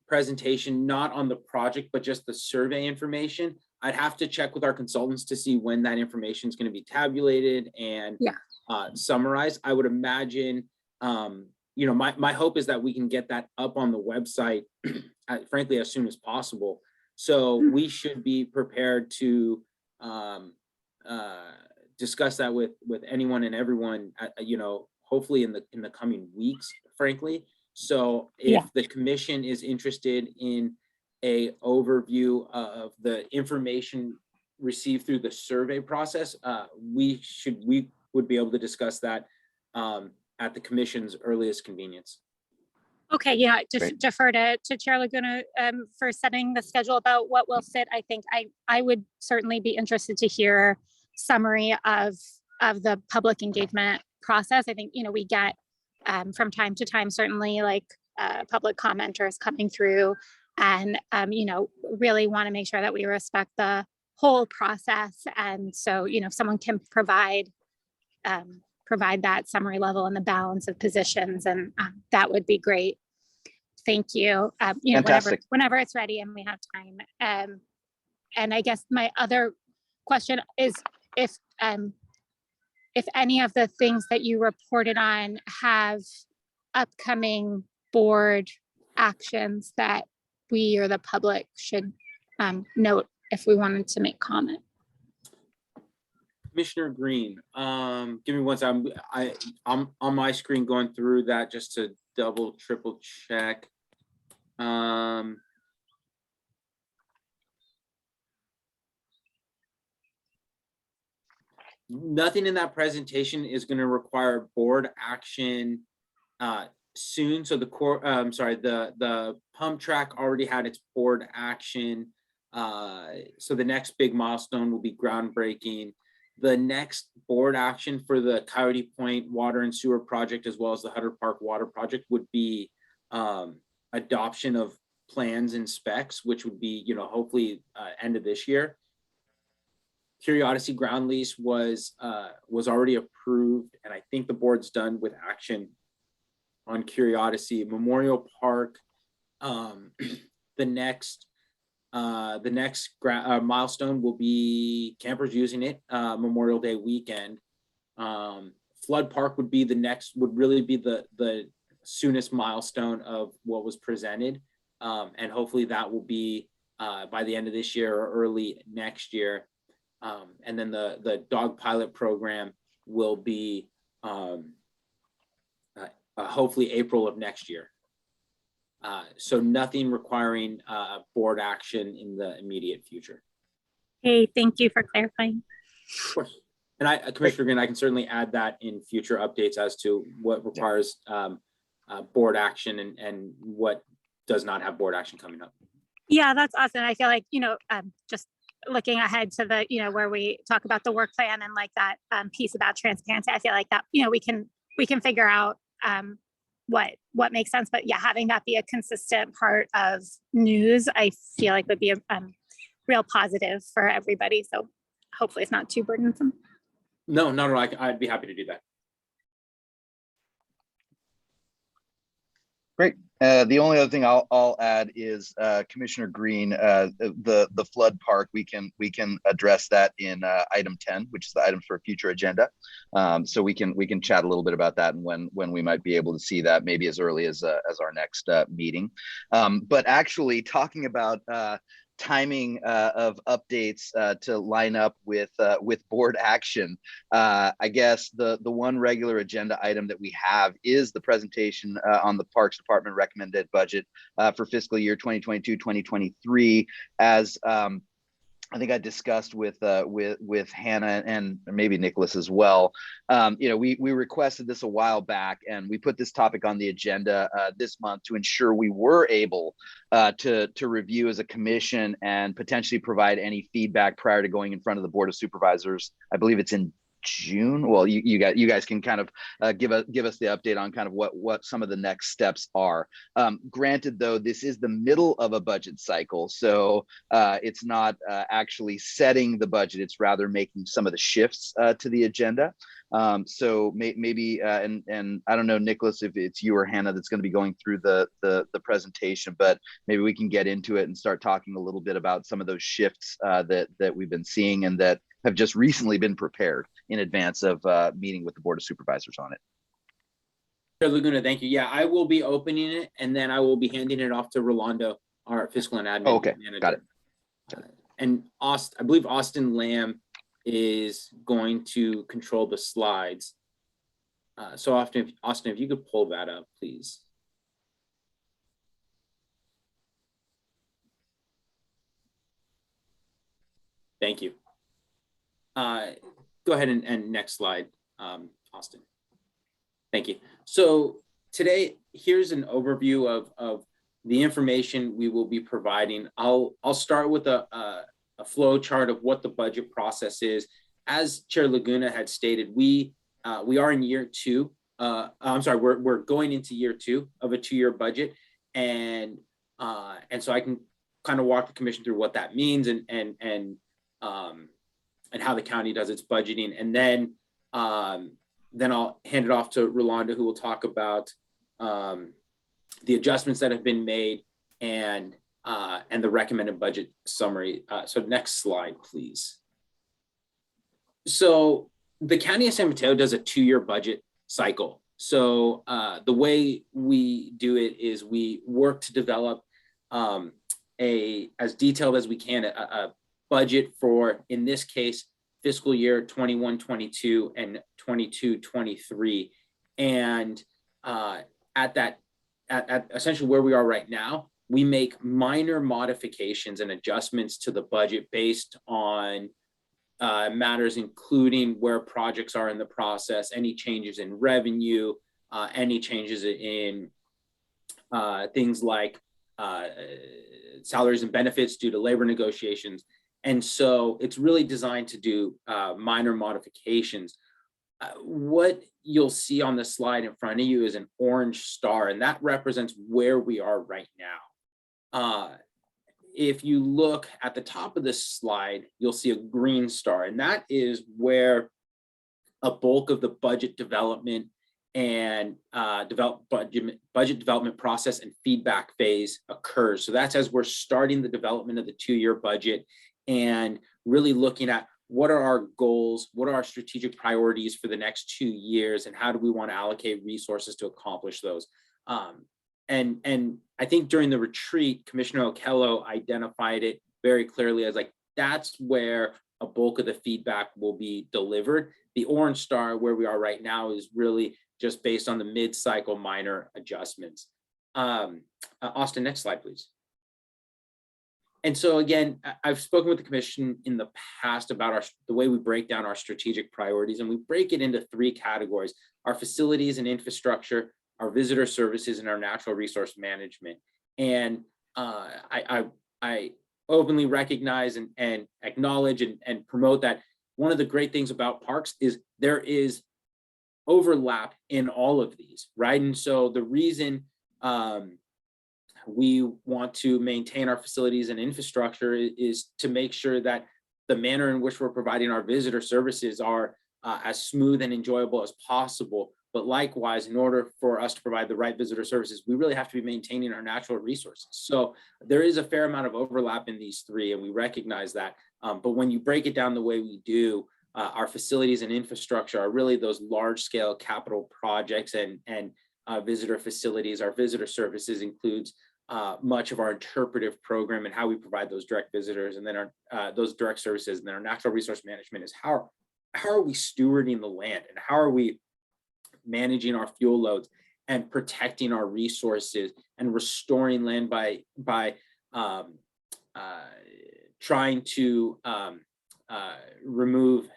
presentation, not on the project, but just the survey information, I'd have to check with our consultants to see when that information is going to be tabulated and summarized. I would imagine, you know, my hope is that we can get that up on the website, frankly, as soon as possible. So we should be prepared to discuss that with anyone and everyone, you know, hopefully in the coming weeks, frankly. So if the commission is interested in a overview of the information received through the survey process, we would be able to discuss that at the commission's earliest convenience. Okay, yeah, just Great. defer to Chair Laguna for setting the schedule about what will fit. I think I would certainly be interested to hear summary of the public engagement process. I think, you know, we get from time to time, certainly like public commenters coming through, and you know, really want to make sure that we respect the whole process. And so, you know, if someone can provide that summary level and the balance of positions, and that would be great. Thank you. You know, whenever it's ready and we have time. And I guess my other question is if any of the things that you reported on have upcoming board actions that we or the public should note if we wanted to make comment. Commissioner Green, give me one second. I'm on my screen going through that just to triple check. Nothing in that presentation is going to require board action soon. So the pump track already had its board action. So the next big milestone will be groundbreaking. The next board action for the Coyote Point Water and Sewer Project, as well as the Hutter Park Water Project, would be adoption of plans and specs, which would be, you know, hopefully end of this year. Curiosity ground lease was already approved, and I think the board's done with action on Curiosity. Memorial Park, the next milestone will be campers using it Memorial Day weekend. Flood Park would really be the soonest milestone of what was presented, and hopefully that will be by the end of this year or early next year. And then the dog pilot program will be hopefully April of next year. So nothing requiring board action in the immediate future. Hey, thank you for clarifying. Of course. And Commissioner Green, I can certainly add that in future updates as to what requires board action and what does not have board action coming up. Yeah, that's awesome. I feel like, you know, just looking ahead to the, you know, where we talk about the work plan and like that piece about transparency, I feel like that, you know, we can figure out what makes sense. But yeah, having that be a consistent part of news, I feel like would be a real positive for everybody. So hopefully it's not too burdensome. No, not at all. I'd be happy to do that. Great. The only other thing I'll add is Commissioner Green, the flood park. We can address that in item 10, which is the item for a future agenda. So we can chat a little bit about that and when we might be able to see that, maybe as early as our next meeting. But actually talking about timing of updates to line up with board action. I guess the one regular agenda item that we have is the presentation on the Parks Department recommended budget for fiscal year 2022-2023, as I think I discussed with Hannah and maybe Nicholas as well. You know, we requested this a while back, and we put this topic on the agenda this month to ensure we were able to review as a commission and potentially provide any feedback prior to going in front of the Board of Supervisors. I believe it's in June. Well, you guys can kind of give us the update on kind of what some of the next steps are. Granted, though, this is the middle of a budget cycle, so it's not actually setting the budget. It's rather making some of the shifts to the agenda. So maybe and I don't know, Nicholas, if it's you or Hannah that's going to be going through the presentation, but maybe we can get into it and start talking a little bit about some of those shifts that we've been seeing and that have just recently been prepared in advance of meeting with the Board of Supervisors on it. Laguna, thank you. Yeah, I will be opening it, and then I will be handing it off to Rolando, our fiscal and admin manager. Got it. And I believe Austin Lamb is going to control the slides. So Austin, if you could pull that up, please. Thank you. Go ahead and next slide, Austin. Thank you. So today, here's an overview of the information we will be providing. I'll start with a flow chart of what the budget process is. As Chair Laguna had stated, we are in year two. I'm sorry, we're going into year two of a 2-year budget, and so I can kind of walk the commission through what that means and how the county does its budgeting, and then I'll hand it off to Rolanda, who will talk about the adjustments that have been made and the recommended budget summary. So next slide, please. So the County of San Mateo does a 2-year budget cycle. So the way we do it is we work to develop as detailed as we can, a budget for, in this case, fiscal year 21-22 and 22-23. And at essentially where we are right now, we make minor modifications and adjustments to the budget based on matters including where projects are in the process, any changes in revenue, any changes in things like salaries and benefits due to labor negotiations. And so it's really designed to do minor modifications. What you'll see on the slide in front of you is an orange star, and that represents where we are right now. If you look at the top of this slide, you'll see a green star, and that is where a bulk of the budget development and budget development process and feedback phase occurs. So that's as we're starting the development of the 2-year budget and really looking at what are our goals, what are our strategic priorities for the next 2 years, and how do we want to allocate resources to accomplish those. And I think during the retreat, Commissioner Okello identified it very clearly as like, that's where a bulk of the feedback will be delivered. The orange star where we are right now is really just based on the mid-cycle minor adjustments. Austin, next slide, please. And so again, I've spoken with the commission in the past about the way we break down our strategic priorities, and we break it into 3 categories: our facilities and infrastructure, our visitor services, and our natural resource management. And I openly recognize and acknowledge and promote that one of the great things about parks is there is overlap in all of these, right? And so the reason we want to maintain our facilities and infrastructure is to make sure that the manner in which we're providing our visitor services are as smooth and enjoyable as possible. But likewise, in order for us to provide the right visitor services, we really have to be maintaining our natural resources. So there is a fair amount of overlap in these 3, and we recognize that. But when you break it down the way we do, our facilities and infrastructure are really those large-scale capital projects and visitor facilities. Our visitor services includes much of our interpretive program and how we provide those direct visitors, and then those direct services. And then our natural resource management is how are we stewarding the land, and how are we managing our fuel loads and protecting our resources and restoring land by trying to remove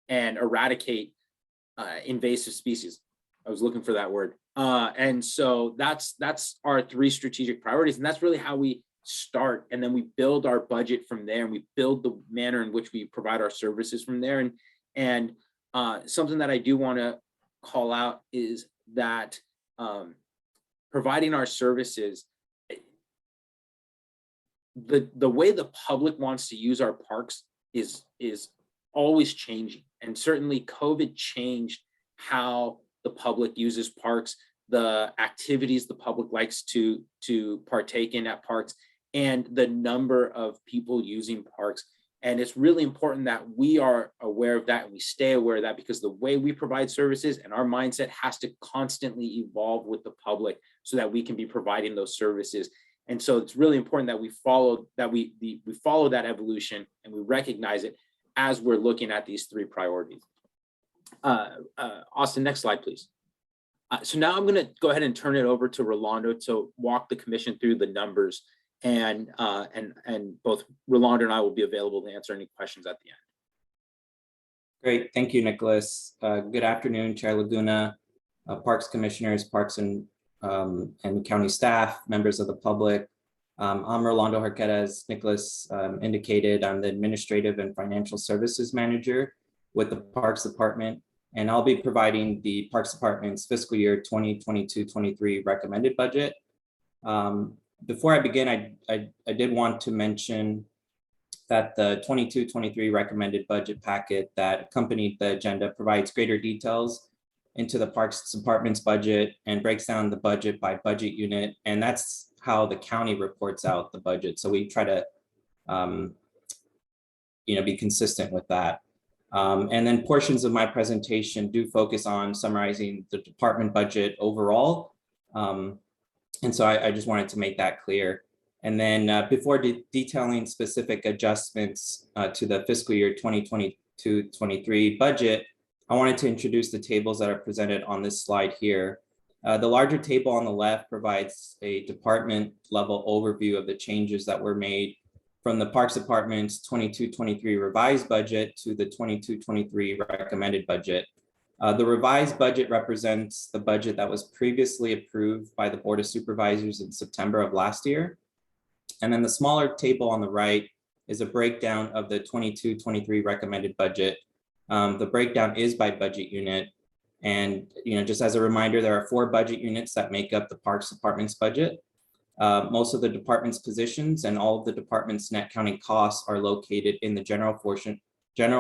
and eradicate invasive species. I was looking for that word. And so that's our 3 strategic priorities, and that's really how we start, and then we build our budget from there, and we build the manner in which we provide our services from there. And something that I do want to call out is that providing our services, the way the public wants to use our parks is always changing, and certainly COVID changed how the public uses parks, the activities the public likes to partake in at parks, and the number of people using parks. And it's really important that we are aware of that and we stay aware of that, because the way we provide services and our mindset has to constantly evolve with the public so that we can be providing those services. And so it's really important that we follow that evolution and we recognize it as we're looking at these three priorities. Austin, next slide, please. So now I'm going to go ahead and turn it over to Rolando to walk the commission through the numbers, and both Rolando and I will be available to answer any questions at the end. Great, thank you, Nicholas. Good afternoon, Chair Laguna, Parks Commissioners, Parks and County staff, members of the public. I'm Rolando Jarquera, as Nicholas indicated. I'm the Administrative and Financial Services Manager with the Parks Department, and I'll be providing the Parks Department's fiscal year 2022-23 recommended budget. Before I begin, I did want to mention that the 22-23 recommended budget packet that accompanied the agenda provides greater details into the Parks Department's budget and breaks down the budget by budget unit, and that's how the county reports out the budget. So we try to, be consistent with that. And then portions of my presentation do focus on summarizing the department budget overall. And so I just wanted to make that clear. And then before detailing specific adjustments to the fiscal year 2022-23 budget, I wanted to introduce the tables that are presented on this slide here. The larger table on the left provides a department level overview of the changes that were made from the Parks Department's 22-23 revised budget to the 22-23 recommended budget. The revised budget represents the budget that was previously approved by the Board of Supervisors in September of last year. And then the smaller table on the right is a breakdown of the 22-23 recommended budget. The breakdown is by budget unit. And just as a reminder, there are 4 budget units that make up the Parks Department's budget. Most of the department's positions and all of the department's net county costs are located in the general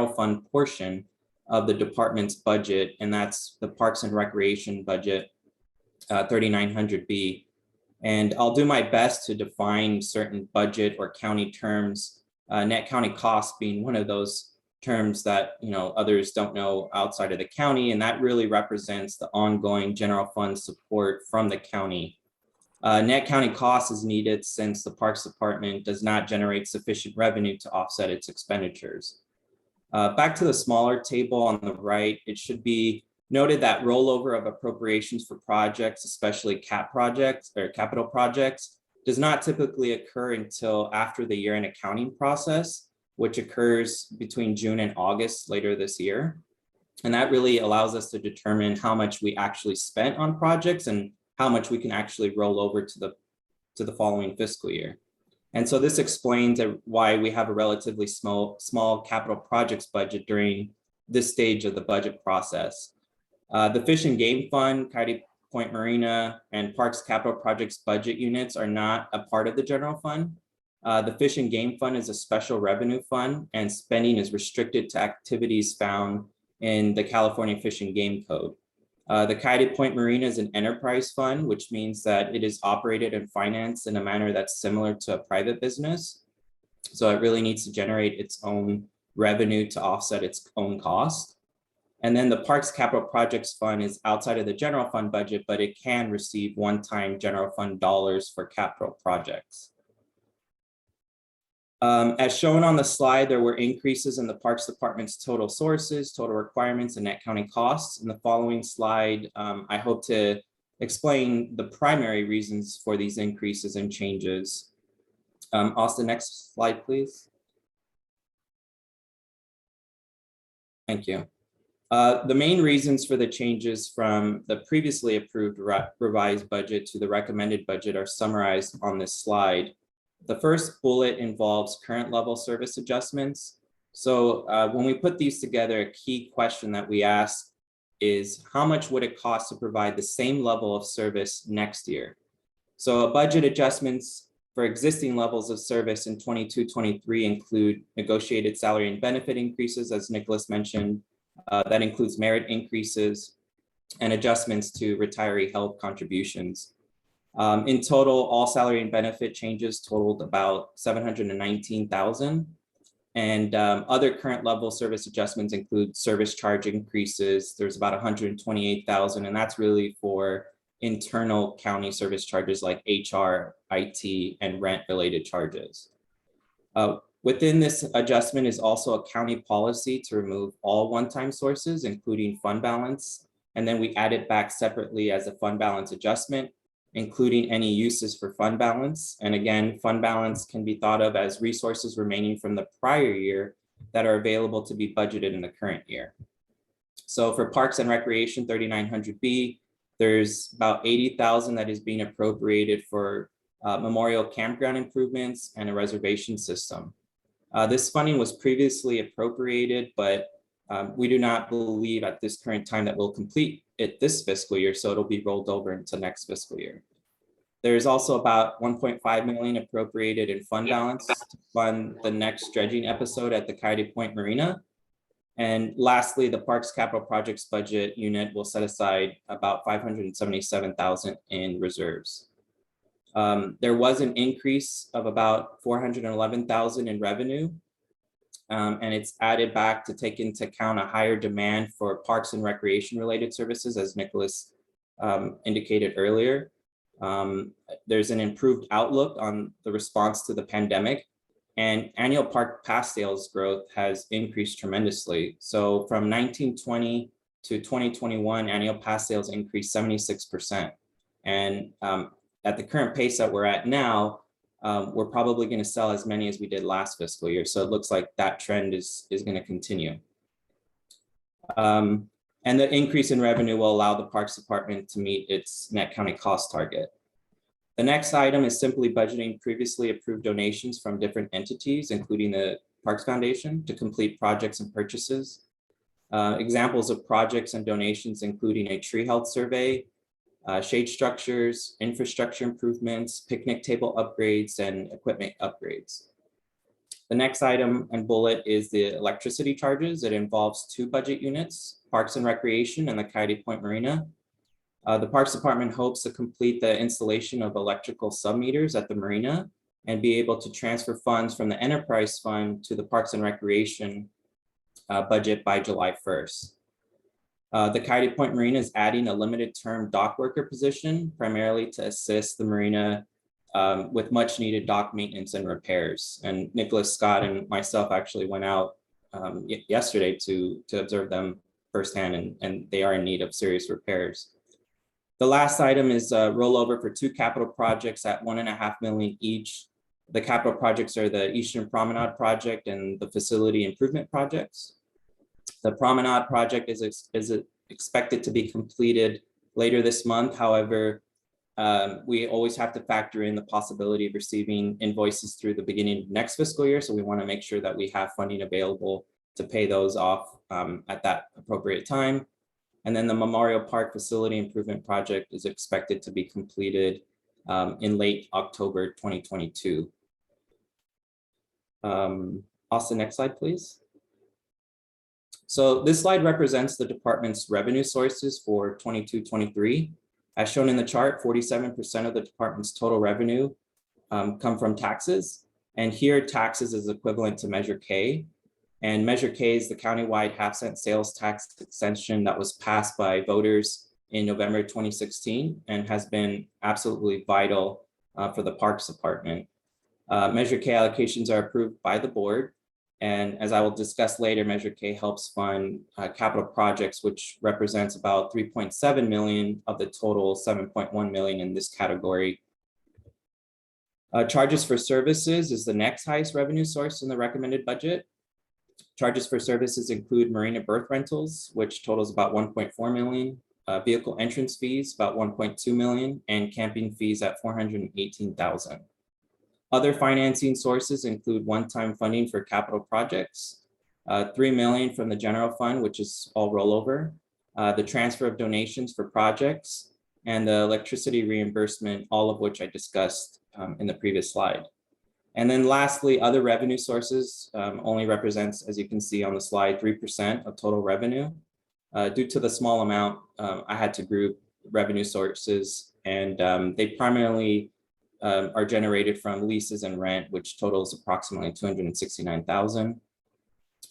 fund portion of the department's budget, and that's the Parks and Recreation budget 3900B. And I'll do my best to define certain budget or county terms, net county costs being one of those terms that others don't know outside of the county, and that really represents the ongoing general fund support from the county. Net county cost is needed since the Parks Department does not generate sufficient revenue to offset its expenditures. Back to the smaller table on the right, it should be noted that rollover of appropriations for projects, especially CAP projects or capital projects, does not typically occur until after the year-end accounting process, which occurs between June and August later this year. And that really allows us to determine how much we actually spent on projects and how much we can actually roll over to the following fiscal year. And so this explains why we have a relatively small capital projects budget during this stage of the budget process. The Fish and Game Fund, Coyote Point Marina, and Parks Capital Projects budget units are not a part of the general fund. The Fish and Game Fund is a special revenue fund, and spending is restricted to activities found in the California Fish and Game Code. The Coyote Point Marina is an enterprise fund, which means that it is operated and financed in a manner that's similar to a private business. So it really needs to generate its own revenue to offset its own cost. And then the Parks Capital Projects Fund is outside of the general fund budget, but it can receive one-time general fund dollars for capital projects. As shown on the slide, there were increases in the Parks Department's total sources, total requirements, and net county costs. In the following slide, I hope to explain the primary reasons for these increases and changes. Austin, next slide, please. Thank you. The main reasons for the changes from the previously approved revised budget to the recommended budget are summarized on this slide. The first bullet involves current level service adjustments. So when we put these together, a key question that we ask is how much would it cost to provide the same level of service next year? So budget adjustments for existing levels of service in 22-23 include negotiated salary and benefit increases, as Nicholas mentioned. That includes merit increases and adjustments to retiree health contributions. In total, all salary and benefit changes totaled about $719,000. And other current level service adjustments include service charge increases. There's about $128,000, and that's really for internal county service charges like HR, IT, and rent related charges. Within this adjustment is also a county policy to remove all one-time sources, including fund balance. And then we add it back separately as a fund balance adjustment, including any uses for fund balance. And again, fund balance can be thought of as resources remaining from the prior year that are available to be budgeted in the current year. So for Parks and Recreation 3900B, there's about 80,000 that is being appropriated for memorial campground improvements and a reservation system. This funding was previously appropriated, but we do not believe at this current time that we'll complete it this fiscal year, so it'll be rolled over into next fiscal year. There's also about 1.5 million appropriated in fund balance to fund the next dredging episode at the Coyote Point Marina. And lastly, the Parks Capital Projects budget unit will set aside about 577,000 in reserves. There was an increase of about 411,000 in revenue, and it's added back to take into account a higher demand for parks and recreation related services, as Nicholas indicated earlier. There's an improved outlook on the response to the pandemic, and annual park pass sales growth has increased tremendously. So from 1920 to 2021, annual pass sales increased 76%. And at the current pace that we're at now, we're probably going to sell as many as we did last fiscal year. So it looks like that trend is going to continue. And the increase in revenue will allow the Parks Department to meet its net county cost target. The next item is simply budgeting previously approved donations from different entities, including the Parks Foundation, to complete projects and purchases. Examples of projects and donations including a tree health survey, shade structures, infrastructure improvements, picnic table upgrades, and equipment upgrades. The next item and bullet is the electricity charges. It involves two budget units, Parks and Recreation and the Coyote Point Marina. The Parks Department hopes to complete the installation of electrical submeters at the marina and be able to transfer funds from the enterprise fund to the Parks and Recreation budget by July 1st. The Coyote Point Marina is adding a limited term dock worker position, primarily to assist the marina with much needed dock maintenance and repairs. And Nicholas, Scott, and myself actually went out yesterday to observe them firsthand, and they are in need of serious repairs. The last item is a rollover for two capital projects at $1.5 million each. The capital projects are the Eastern Promenade Project and the facility improvement projects. The Promenade Project is expected to be completed later this month. However, we always have to factor in the possibility of receiving invoices through the beginning of next fiscal year. So we want to make sure that we have funding available to pay those off at that appropriate time. And then the Memorial Park Facility Improvement Project is expected to be completed in late October 2022. Austin, next slide, please. So this slide represents the department's revenue sources for 22-23. As shown in the chart, 47% of the department's total revenue come from taxes. And here taxes is equivalent to Measure K. And Measure K is the countywide half-cent sales tax extension that was passed by voters in November 2016 and has been absolutely vital for the Parks Department. Measure K allocations are approved by the board. And as I will discuss later, Measure K helps fund capital projects, which represents about 3.7 million of the total 7.1 million in this category. Charges for services is the next highest revenue source in the recommended budget. Charges for services include marina berth rentals, which totals about 1.4 million, vehicle entrance fees, about 1.2 million, and camping fees at 418,000. Other financing sources include one-time funding for capital projects, 3 million from the general fund, which is all rollover, the transfer of donations for projects, and the electricity reimbursement, all of which I discussed in the previous slide. And then lastly, other revenue sources only represents, as you can see on the slide, 3% of total revenue. Due to the small amount, I had to group revenue sources, and they primarily are generated from leases and rent, which totals approximately 269,000.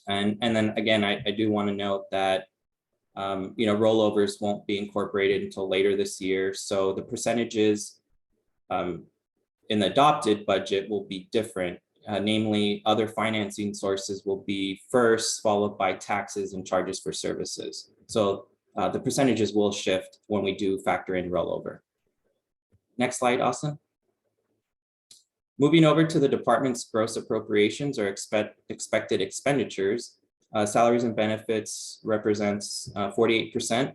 And then again, I do want to note that rollovers won't be incorporated until later this year. So the percentages in the adopted budget will be different namely other financing sources, will be first, followed by taxes and charges for services. So the percentages will shift when we do factor in rollover. Next slide, Austin. Moving over to the department's gross appropriations or expected expenditures, salaries and benefits represents 48%.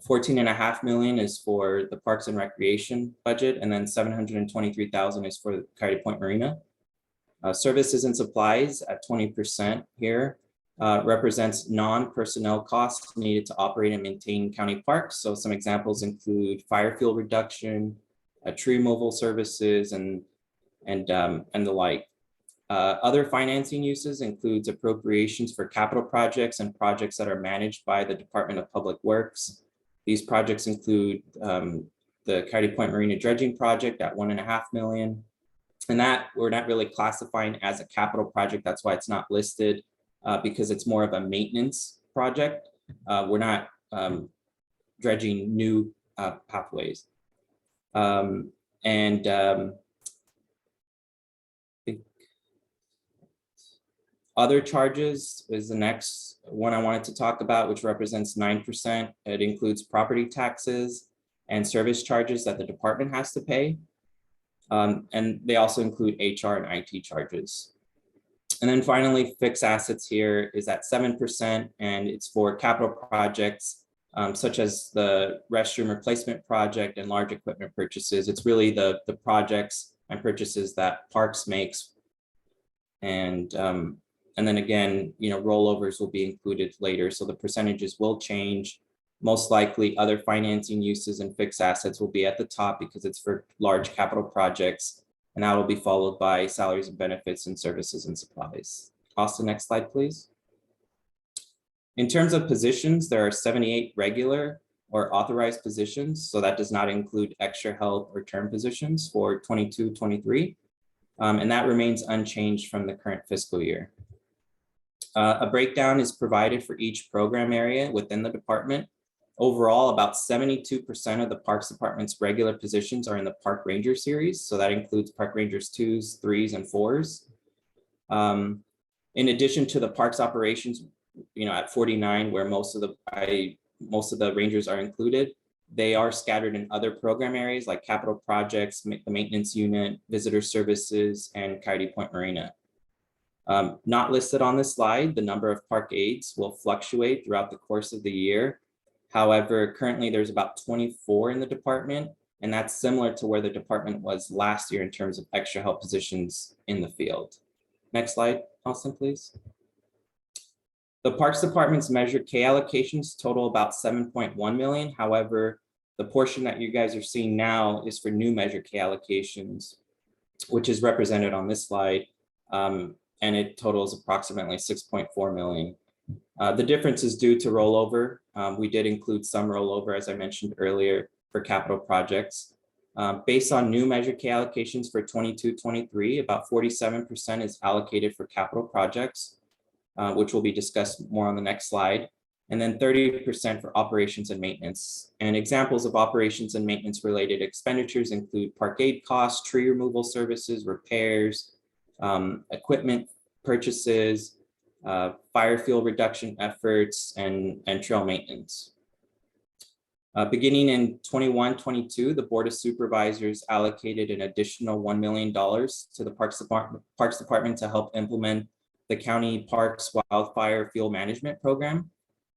14.5 million is for the Parks and Recreation budget, and then 723,000 is for Coyote Point Marina. Services and supplies at 20% here represents non-personnel costs needed to operate and maintain county parks. So some examples include fire fuel reduction, tree removal services, and the like. Other financing uses includes appropriations for capital projects and projects that are managed by the Department of Public Works. These projects include the Coyote Point Marina dredging project at 1.5 million. And that we're not really classifying as a capital project. That's why it's not listed, because it's more of a maintenance project. We're not dredging new pathways. Other charges is the next one I wanted to talk about, which represents 9%. It includes property taxes and service charges that the department has to pay. And they also include HR and IT charges. And then finally, fixed assets here is at 7%, and it's for capital projects such as the restroom replacement project and large equipment purchases. It's really the projects and purchases that Parks makes. And then again, rollovers will be included later. So the percentages will change. Most likely other financing uses and fixed assets will be at the top because it's for large capital projects. And that will be followed by salaries and benefits and services and supplies. Austin, next slide, please. In terms of positions, there are 78 regular or authorized positions. So that does not include extra help or term positions for 22-23. And that remains unchanged from the current fiscal year. A breakdown is provided for each program area within the department. Overall, about 72% of the Parks Department's regular positions are in the Park Ranger series. So that includes Park Rangers 2s, 3s, and 4s. In addition to the Parks operations, at 49, where most of the Rangers are included, they are scattered in other program areas like capital projects, the maintenance unit, visitor services, and Coyote Point Marina. Not listed on this slide, the number of park aides will fluctuate throughout the course of the year. However, currently there's about 24 in the department, and that's similar to where the department was last year in terms of extra help positions in the field. Next slide, Austin, please. The Parks Department's Measure K allocations total about 7.1 million. However, the portion that you guys are seeing now is for new Measure K allocations, which is represented on this slide. And it totals approximately 6.4 million. The difference is due to rollover. We did include some rollover, as I mentioned earlier, for capital projects. Based on new Measure K allocations for 22-23, about 47% is allocated for capital projects, which will be discussed more on the next slide. And then 30% for operations and maintenance. And examples of operations and maintenance related expenditures include park aid costs, tree removal services, repairs, equipment purchases, fire fuel reduction efforts, and trail maintenance. Beginning in 21-22, the Board of Supervisors allocated an additional $1 million to the Parks Department to help implement the County Parks Wildfire Fuel Management Program.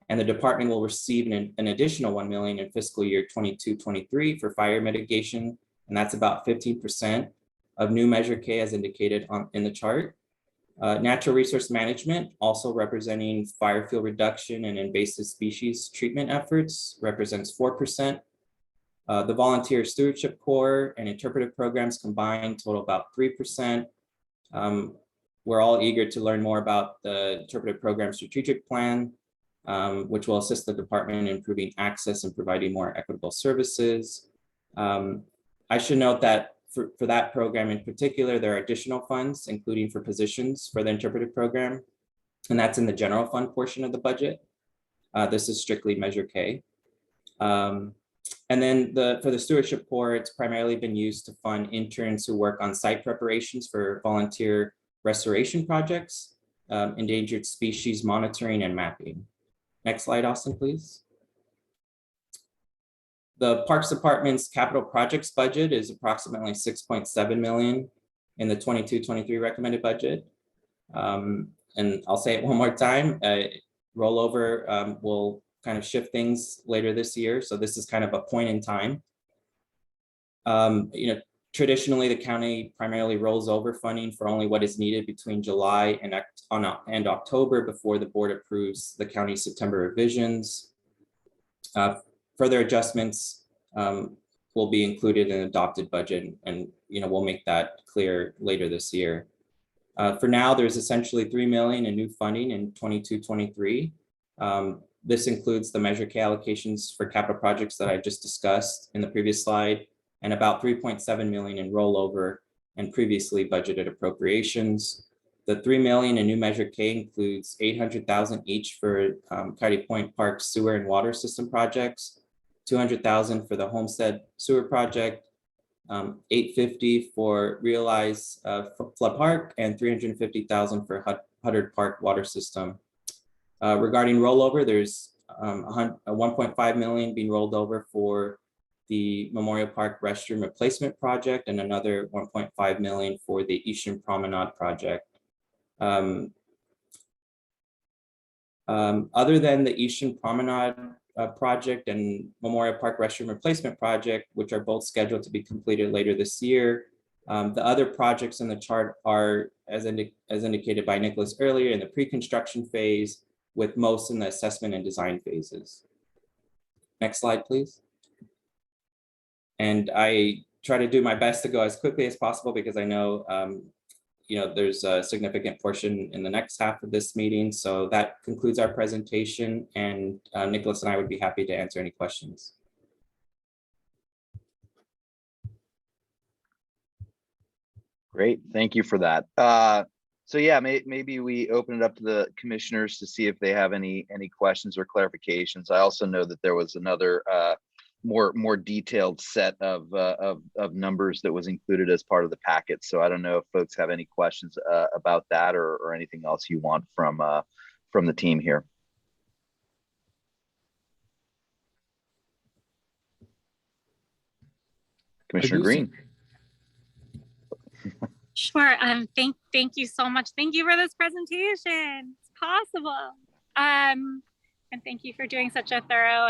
And the department will receive an additional $1 million in fiscal year 22-23 for fire mitigation. And that's about 15% of new Measure K as indicated in the chart. Natural resource management, also representing fire fuel reduction and invasive species treatment efforts, represents 4%. The volunteer stewardship corps and interpretive programs combined total about 3%. We're all eager to learn more about the interpretive program strategic plan, which will assist the department in improving access and providing more equitable services. I should note that for that program in particular, there are additional funds, including for positions for the interpretive program, and that's in the general fund portion of the budget. This is strictly Measure K. And then for the stewardship corps, it's primarily been used to fund interns who work on site preparations for volunteer restoration projects, endangered species monitoring and mapping. Next slide, Austin, please. The Parks Department's capital projects budget is approximately 6.7 million in the 22-23 recommended budget. And I'll say it one more time, rollover will kind of shift things later this year. So this is kind of a point in time. Traditionally, the county primarily rolls over funding for only what is needed between July and October before the board approves the county's September revisions. Further adjustments will be included in adopted budget, and we'll make that clear later this year. For now, there's essentially $3 million in new funding in 22-23. This includes the Measure K allocations for capital projects that I just discussed in the previous slide, and about 3.7 million in rollover and previously budgeted appropriations. The 3 million in new Measure K includes 800,000 each for Coyote Point Park sewer and water system projects, 200,000 for the Homestead sewer project, 850 for Realize Flood Park, and 350,000 for Huddard Park water system. Regarding rollover, there's 1.5 million being rolled over for the Memorial Park restroom replacement project, and another 1.5 million for the Eastern Promenade project. Other than the Eastern Promenade project and Memorial Park restroom replacement project, which are both scheduled to be completed later this year, the other projects in the chart are, as indicated by Nicholas earlier, in the pre-construction phase, with most in the assessment and design phases. Next slide, please. And I try to do my best to go as quickly as possible because I know there's a significant portion in the next half of this meeting. So that concludes our presentation, and Nicholas and I would be happy to answer any questions. Great, thank you for that. So yeah, maybe we open it up to the commissioners to see if they have any questions or clarifications. I also know that there was another more detailed set of numbers that was included as part of the packet. So I don't know if folks have any questions about that or anything else you want from the team here. Commissioner Green. Sure. Thank you so much. Thank you for this presentation. It's possible. And thank you for doing such a thorough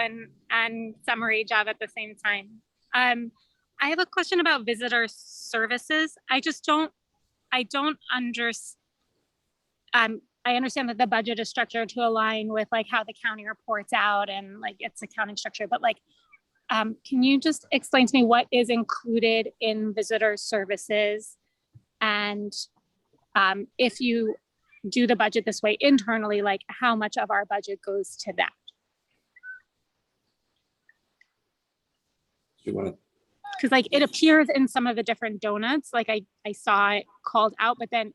and summary job at the same time. I have a question about visitor services. I don't understand. I understand that the budget is structured to align with like how the county reports out and like its accounting structure, but like, can you just explain to me what is included in visitor services? And if you do the budget this way internally, like how much of our budget goes to that? Because like it appears in some of the different donuts, like I saw it called out, but then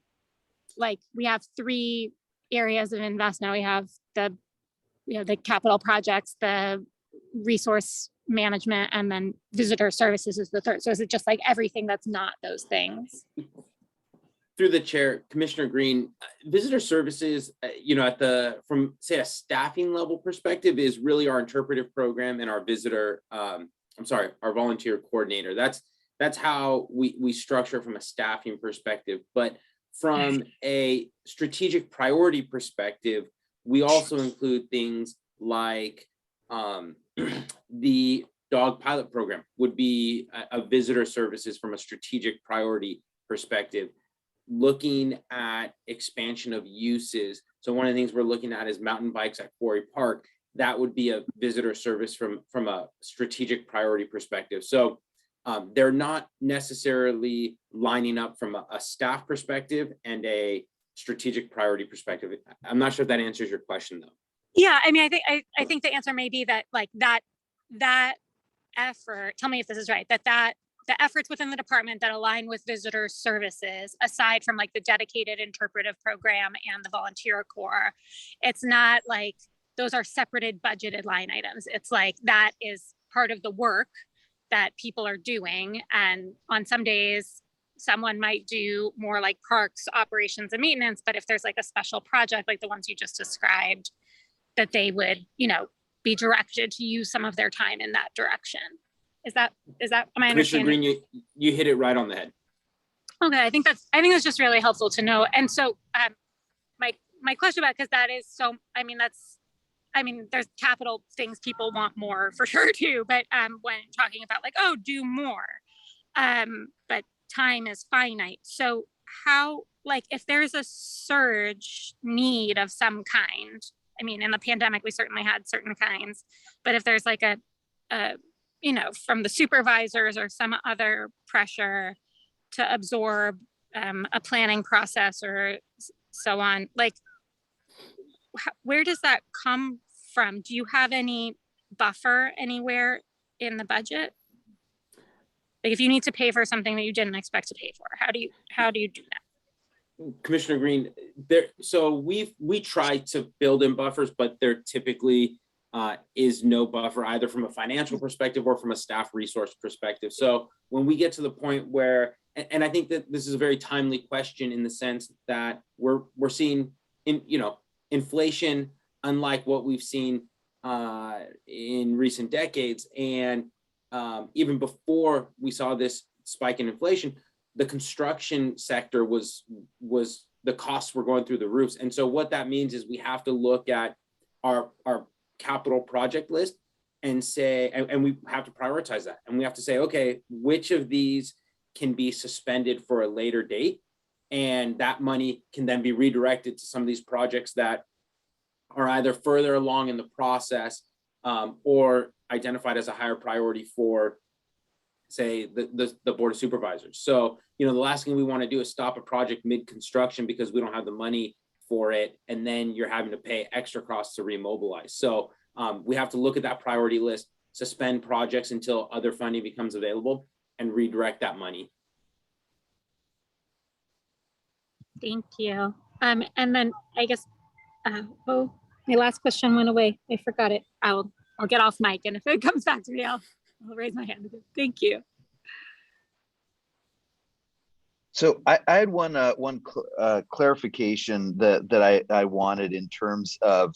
like we have 3 areas of investment. We have the capital projects, the resource management, and then visitor services is the third. So is it just like everything that's not those things? Through the chair, Commissioner Green, visitor services, from say a staffing level perspective is really our interpretive program and our visitor, our volunteer coordinator. That's how we structure from a staffing perspective. But from a strategic priority perspective, we also include things like the dog pilot program would be a visitor services from a strategic priority perspective. Looking at expansion of uses. So one of the things we're looking at is mountain bikes at Quarry Park. That would be a visitor service from a strategic priority perspective. So they're not necessarily lining up from a staff perspective and a strategic priority perspective. I'm not sure if that answers your question though. Yeah, I mean, I think the answer may be that like that effort, tell me if this is right, that the efforts within the department that align with visitor services, aside from like the dedicated interpretive program and the volunteer corps, it's not like those are separated budgeted line items. It's like that is part of the work that people are doing. And on some days, someone might do more like parks, operations and maintenance, but if there's like a special project, like the ones you just described, that they would, be directed to use some of their time in that direction. Is that, am I Commissioner understanding? Green, you hit it right on the head. Okay, I think that's just really helpful to know. And so my question about, because that is so, there's capital things people want more for sure too, but when talking about like, oh, do more, but time is finite. So how, like, if there's a surge need of some kind, in the pandemic, we certainly had certain kinds, but if there's like a from the supervisors or some other pressure to absorb a planning process or so on, like, where does that come from? Do you have any buffer anywhere in the budget? Like, if you need to pay for something that you didn't expect to pay for, how do you do that? Commissioner Green, so we try to build in buffers, but there typically is no buffer either from a financial perspective or from a staff resource perspective. So when we get to the point where, and I think that this is a very timely question in the sense that we're seeing inflation unlike what we've seen in recent decades, and even before we saw this spike in inflation, the construction sector was the costs were going through the roofs. And so what that means is we have to look at our capital project list and say, and we have to prioritize that. And we have to say, okay, which of these can be suspended for a later date? And that money can then be redirected to some of these projects that are either further along in the process or identified as a higher priority for, say, the Board of Supervisors. So, the last thing we want to do is stop a project mid-construction because we don't have the money for it, and then you're having to pay extra costs to remobilize. So we have to look at that priority list, suspend projects until other funding becomes available, and redirect that money. Thank you. And then I guess, my last question went away. I forgot it. I'll get off mic, and if it comes back to me, I'll raise my hand again. Thank you. So I had one clarification that I wanted in terms of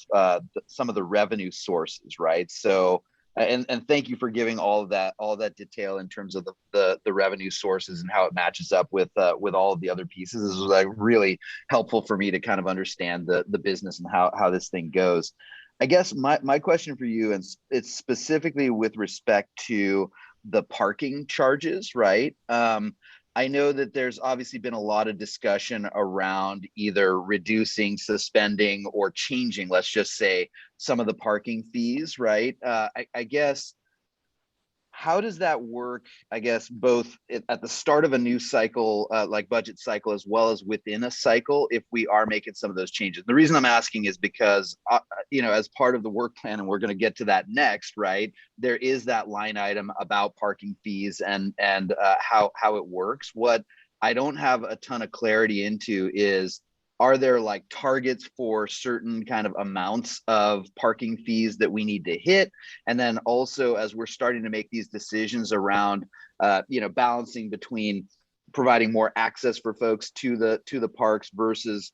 some of the revenue sources, right? So and thank you for giving all that detail in terms of the revenue sources and how it matches up with all of the other pieces. This was like really helpful for me to kind of understand the business and how this thing goes. I guess my question for you, and it's specifically with respect to the parking charges, right? I know that there's obviously been a lot of discussion around either reducing, suspending, or changing, let's just say, some of the parking fees, right? I guess, how does that work, I guess, both at the start of a new cycle, like budget cycle, as well as within a cycle, if we are making some of those changes? The reason I'm asking is because, as part of the work plan, and we're going to get to that next, right, there is that line item about parking fees and how it works. What I don't have a ton of clarity into is, are there like targets for certain kind of amounts of parking fees that we need to hit? And then also, as we're starting to make these decisions around, balancing between providing more access for folks to the parks versus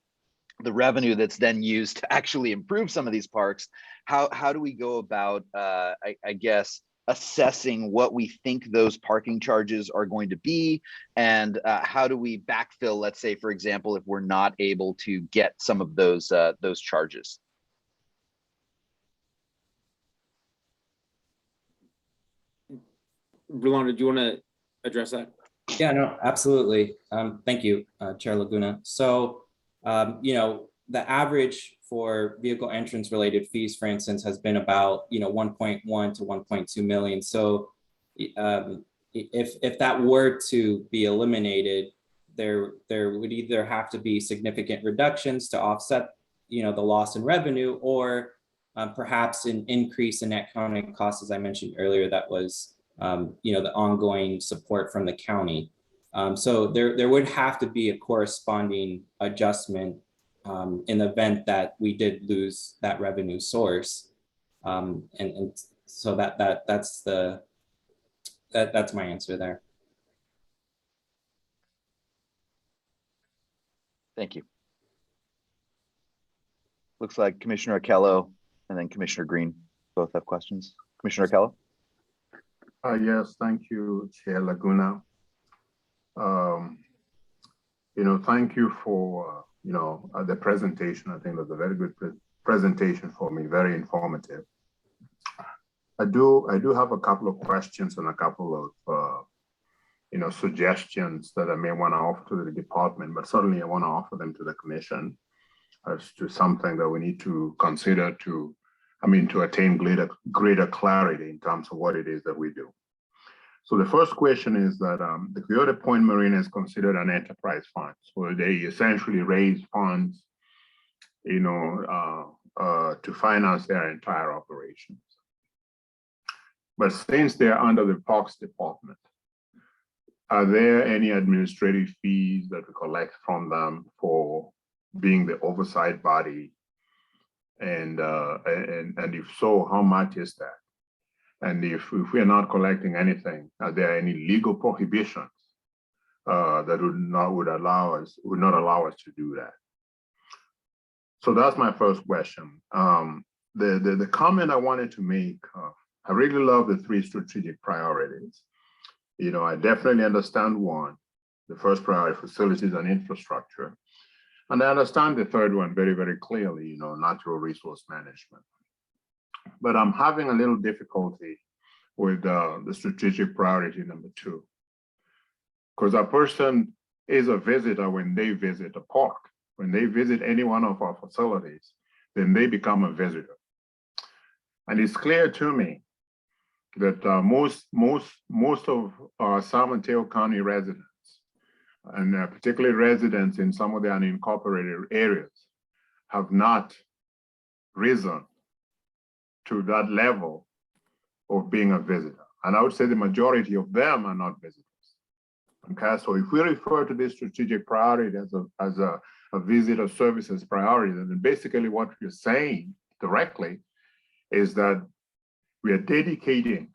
the revenue that's then used to actually improve some of these parks, how do we go about, I guess, assessing what we think those parking charges are going to be, and how do we backfill, let's say, for example, if we're not able to get some of those charges? Rolando, do you want to address that? Yeah, no, absolutely. Thank you, Chair Laguna. So, the average for vehicle entrance related fees, for instance, has been about 1.1 to 1.2 million. So if that were to be eliminated, there would either have to be significant reductions to offset the loss in revenue, or perhaps an increase in net county costs, as I mentioned earlier, that was the ongoing support from the county. So there would have to be a corresponding adjustment in the event that we did lose that revenue source, and so that's my answer there. Thank you. Looks like Commissioner Akello and then Commissioner Green both have questions. Commissioner Akello? Yes, thank you, Chair Laguna. Thank you for, the presentation. I think it was a very good presentation for me, very informative. I do have a couple of questions and a couple of, suggestions that I may want to offer to the department, but certainly I want to offer them to the commission as to something that we need to consider to attain greater clarity in terms of what it is that we do. So the first question is that the Coyote Point Marina is considered an enterprise fund. So they essentially raise funds, to finance their entire operations. But since they're under the Parks Department, are there any administrative fees that we collect from them for being the oversight body? And if so, how much is that? And if we are not collecting anything, are there any legal prohibitions that would not allow us to do that? So that's my first question. The comment I wanted to make, I really love the 3 strategic priorities. I definitely understand one, the first priority, facilities and infrastructure. And I understand the third one very, very clearly, natural resource management. But I'm having a little difficulty with the strategic priority number 2. Because a person is a visitor when they visit a park. When they visit any one of our facilities, then they become a visitor. And it's clear to me that most of our San Mateo County residents, and particularly residents in some of the unincorporated areas, have not risen to that level of being a visitor. And I would say the majority of them are not visitors. Okay, so if we refer to this strategic priority as a visitor services priority, then basically what we're saying directly is that we are dedicating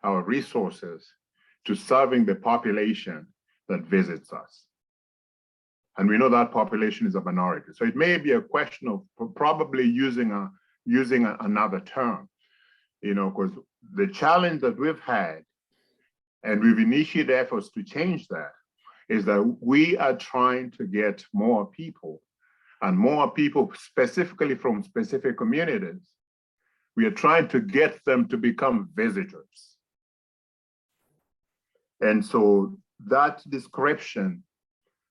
our resources to serving the population that visits us. And we know that population is a minority. So it may be a question of probably using another term, because the challenge that we've had, and we've initiated efforts to change that, is that we are trying to get more people, and more people specifically from specific communities. We are trying to get them to become visitors. And so that description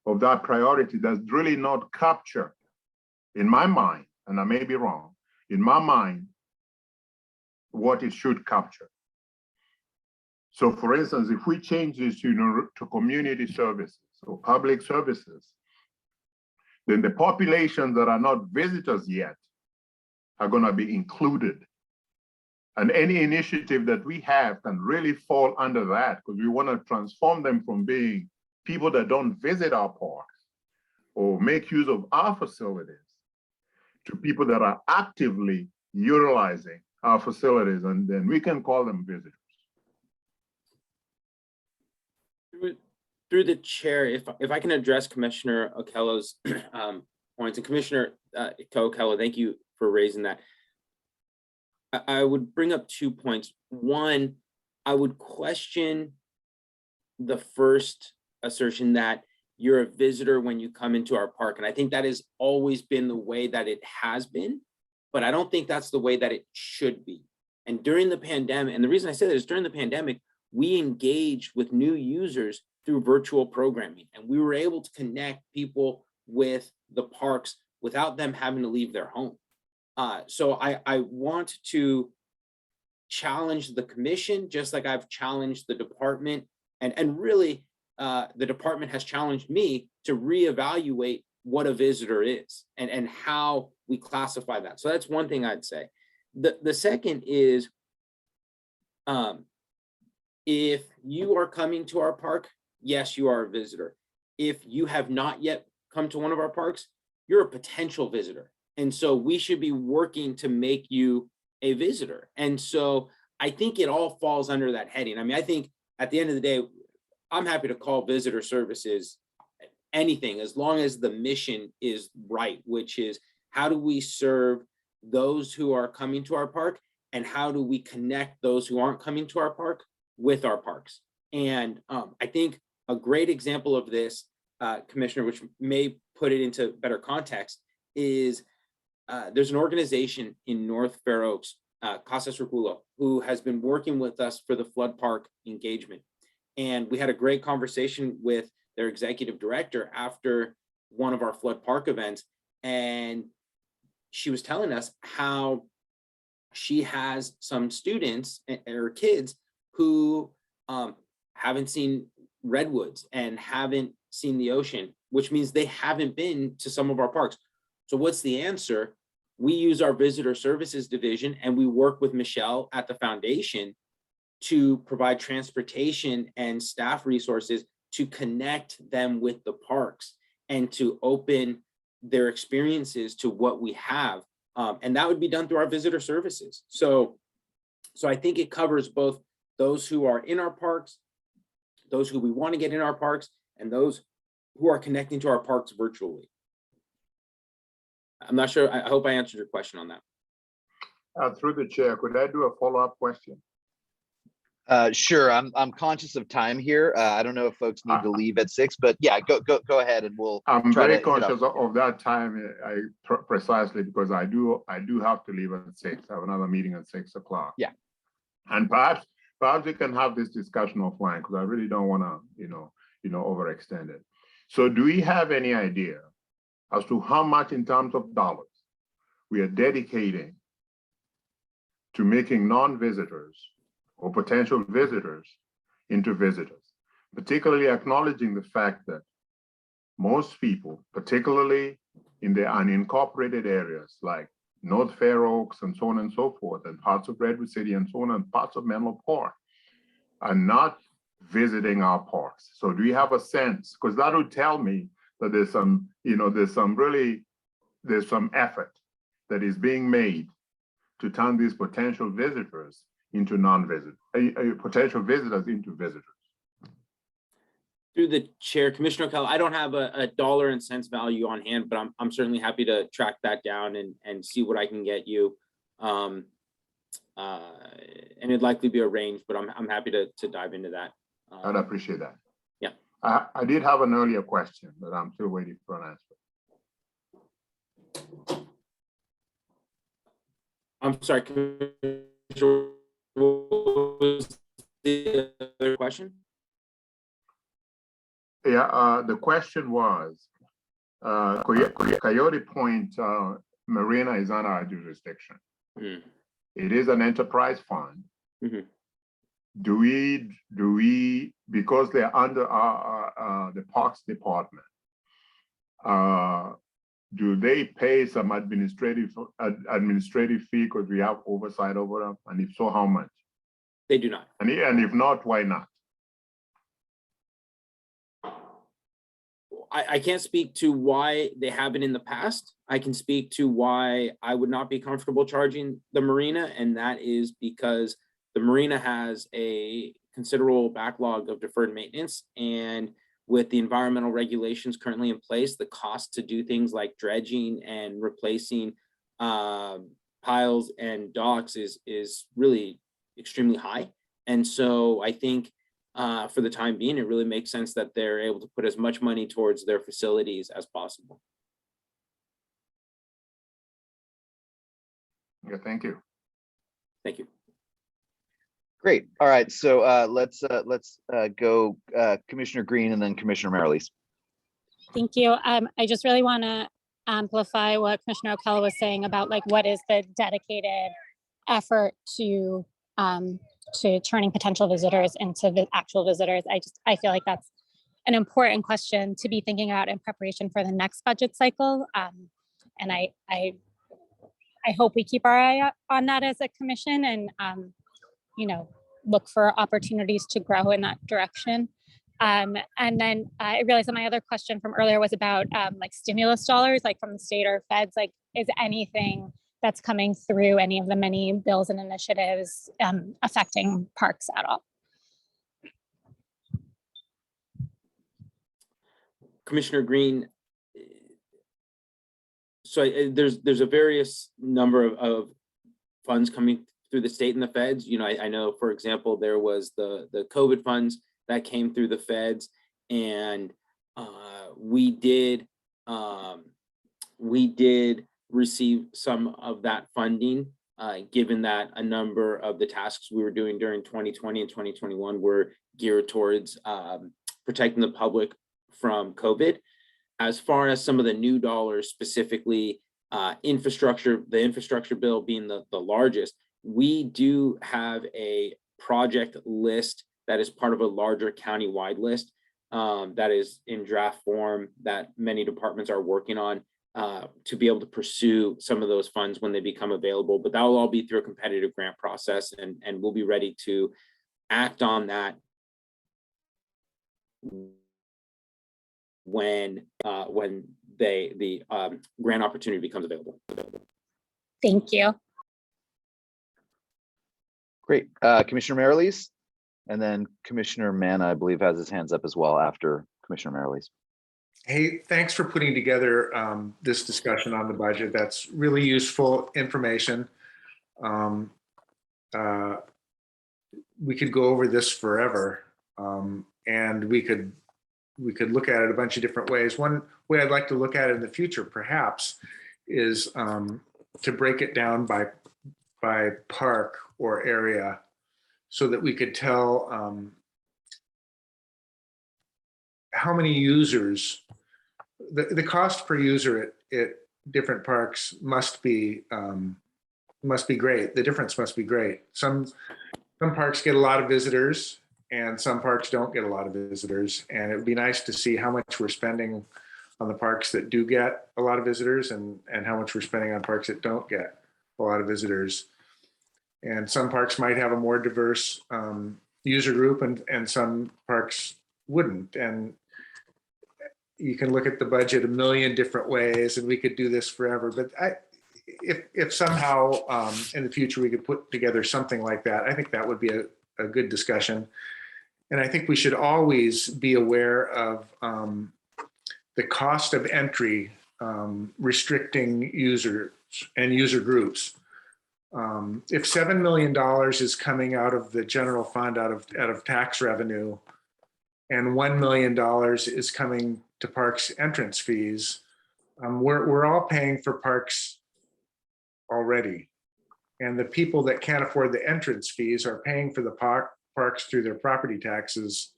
of that priority does really not capture, in my mind, and I may be wrong, in my mind, what it should capture. So for instance, if we change this to community services or public services, then the populations that are not visitors yet are going to be included. And any initiative that we have can really fall under that, because we want to transform them from being people that don't visit our parks or make use of our facilities to people that are actively utilizing our facilities, and then we can call them visitors. Through the chair, if I can address Commissioner Okello's points, and Commissioner Okello, thank you for raising that. I would bring up 2 points. One, I would question the first assertion that you're a visitor when you come into our park. And I think that has always been the way that it has been, but I don't think that's the way that it should be. And during the pandemic, and the reason I say that is during the pandemic, we engaged with new users through virtual programming, and we were able to connect people with the parks without them having to leave their home. So I want to challenge the commission, just like I've challenged the department, and really the department has challenged me to reevaluate what a visitor is and how we classify that. So that's one thing I'd say. The second is, if you are coming to our park, yes, you are a visitor. If you have not yet come to one of our parks, you're a potential visitor. And so we should be working to make you a visitor. And so I think it all falls under that heading. I mean, I think at the end of the day, I'm happy to call visitor services anything, as long as the mission is right, which is how do we serve those who are coming to our park, and how do we connect those who aren't coming to our park with our parks? And I think a great example of this, Commissioner, which may put it into better context, is there's an organization in North Fair Oaks, Casas Reculo, who has been working with us for the flood park engagement. And we had a great conversation with their executive director after one of our flood park events. And she was telling us how she has some students or kids who haven't seen redwoods and haven't seen the ocean, which means they haven't been to some of our parks. So what's the answer? We use our visitor services division, and we work with Michelle at the foundation to provide transportation and staff resources to connect them with the parks and to open their experiences to what we have. And that would be done through our visitor services. So I think it covers both those who are in our parks, those who we want to get in our parks, and those who are connecting to our parks virtually. I'm not sure. I hope I answered your question on that. Through the chair, could I do a follow-up question? Sure. I'm conscious of time here. I don't know if folks need to leave at 6, but yeah, go ahead and we'll. I'm very conscious of that time. Precisely because I do have to leave at 6. I have another meeting at 6 o'clock. Yeah. And perhaps we can have this discussion offline, because I really don't want to, overextend it. So do we have any idea as to how much in terms of dollars we are dedicating to making non-visitors or potential visitors into visitors, particularly acknowledging the fact that most people, particularly in the unincorporated areas like North Fair Oaks and so on and so forth, and parts of Redwood City and so on, and parts of Menlo Park, are not visiting our parks. So do you have a sense? Because that would tell me that there's some effort that is being made to turn these potential visitors into non-visitors, potential visitors into visitors. Through the chair, Commissioner O'Connell, I don't have a dollar and cents value on hand, but I'm certainly happy to track that down and see what I can get you. And it'd likely be a range, but I'm happy to dive into that. I'd appreciate that. Yeah. I did have an earlier question, but I'm still waiting for an answer. I'm sorry, Commissioner, what was the other question? Yeah, the question was, Coyote Point Marina is under our jurisdiction. Mm. It is an enterprise fund. Mm-hmm. Do we, because they're under the Parks Department, do they pay some administrative fee because we have oversight over them? And if so, how much? They do not. And if not, why not? I can't speak to why they haven't in the past. I can speak to why I would not be comfortable charging the marina, and that is because the marina has a considerable backlog of deferred maintenance, and with the environmental regulations currently in place, the cost to do things like dredging and replacing piles and docks is really extremely high. And so I think for the time being, it really makes sense that they're able to put as much money towards their facilities as possible. Yeah, thank you. Thank you. Great. All right. So let's go Commissioner Green and then Commissioner Merrilees. Thank you. I just really want to amplify what Commissioner O'Connell was saying about like what is the dedicated effort to turning potential visitors into the actual visitors. I feel like that's an important question to be thinking about in preparation for the next budget cycle. And I hope we keep our eye on that as a commission and look for opportunities to grow in that direction. And then I realized that my other question from earlier was about like stimulus dollars, like from the state or feds, like is anything that's coming through any of the many bills and initiatives affecting parks at all? Commissioner Green, so there's a various number of funds coming through the state and the feds. You know, I know, for example, there was the COVID funds that came through the feds, and we did receive some of that funding, given that a number of the tasks we were doing during 2020 and 2021 were geared towards protecting the public from COVID. As far as some of the new dollars, specifically infrastructure, the infrastructure bill being the largest, we do have a project list that is part of a larger county-wide list that is in draft form that many departments are working on to be able to pursue some of those funds when they become available. But that will all be through a competitive grant process, and we'll be ready to act on that when the grant opportunity becomes available. Thank you. Great. Commissioner Merrilees, and then Commissioner Manna, I believe, has his hands up as well after Commissioner Merrilees. Hey, thanks for putting together this discussion on the budget. That's really useful information. We could go over this forever, and we could look at it a bunch of different ways. One way I'd like to look at it in the future, perhaps, is to break it down by park or area, so that we could tell how many users, the cost per user at different parks must be great. The difference must be great. Some parks get a lot of visitors, and some parks don't get a lot of visitors. And it would be nice to see how much we're spending on the parks that do get a lot of visitors, and how much we're spending on parks that don't get a lot of visitors. And some parks might have a more diverse user group, and some parks wouldn't. And you can look at the budget a million different ways, and we could do this forever. But if somehow in the future we could put together something like that, I think that would be a good discussion. And I think we should always be aware of the cost of entry restricting users and user groups. If $7 million is coming out of the general fund, out of tax revenue, and $1 million is coming to parks entrance fees, we're all paying for parks already. And the people that can't afford the entrance fees are paying for the parks through their property taxes.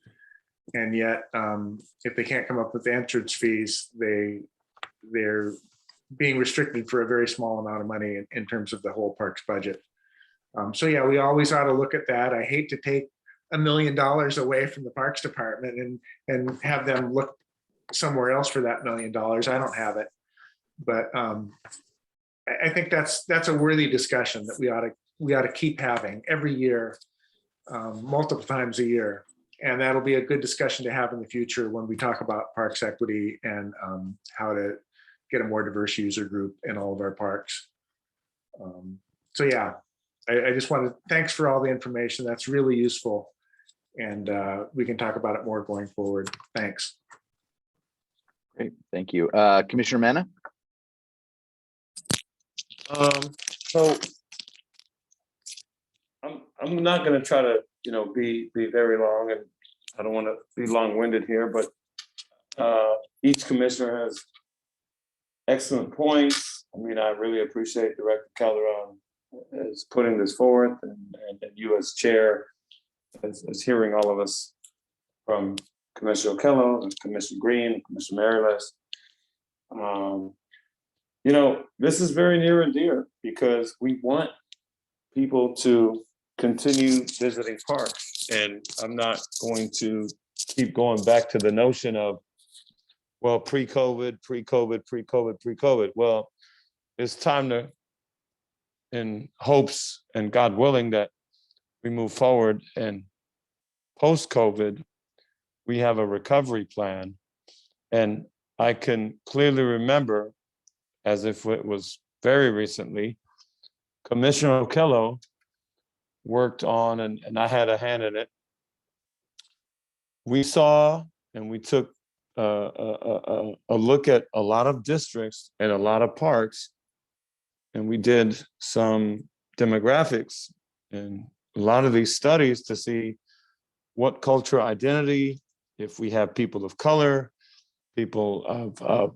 And yet, if they can't come up with the entrance fees, they're being restricted for a very small amount of money in terms of the whole parks budget. So yeah, we always ought to look at that. I hate to take $1 million away from the Parks Department and have them look somewhere else for that $1 million. I don't have it, but I think that's a worthy discussion that we ought to keep having every year, multiple times a year. And that'll be a good discussion to have in the future when we talk about parks equity and how to get a more diverse user group in all of our parks. So yeah, I just want to thanks for all the information. That's really useful. And we can talk about it more going forward. Thanks. Great, thank you. Commissioner Manna? So I'm not going to try to, be very long, and I don't want to be long-winded here, but each commissioner has excellent points. I mean, I really appreciate Director Calderon as putting this forth, and you as chair as hearing all of us, from Commissioner O'Kello, Commissioner Green, Commissioner Merrilees. This is very near and dear because we want people to continue visiting parks. And I'm not going to keep going back to the notion of, well, pre-COVID. Well, it's time to, in hopes and God willing that we move forward, and post-COVID, we have a recovery plan. And I can clearly remember, as if it was very recently, Commissioner O'Kello worked on, and I had a hand in it. We saw and we took a look at a lot of districts and a lot of parks, and we did some demographics and a lot of these studies to see what cultural identity, if we have people of color, people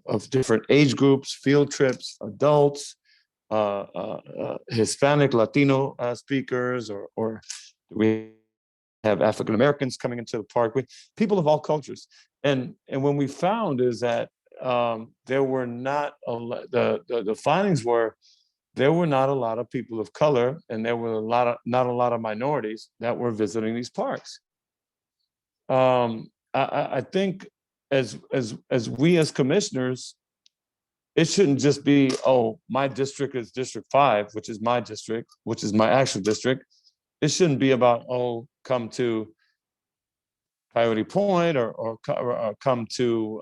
of different age groups, field trips, adults, Hispanic, Latino speakers, or we have African Americans coming into the park with people of all cultures. And when we found is that there were not the findings were there were not a lot of people of color, and there were not a lot of minorities that were visiting these parks. I think as we as commissioners, it shouldn't just be, oh, my district is District 5, which is my district, which is my actual district. It shouldn't be about, oh, come to Coyote Point or come to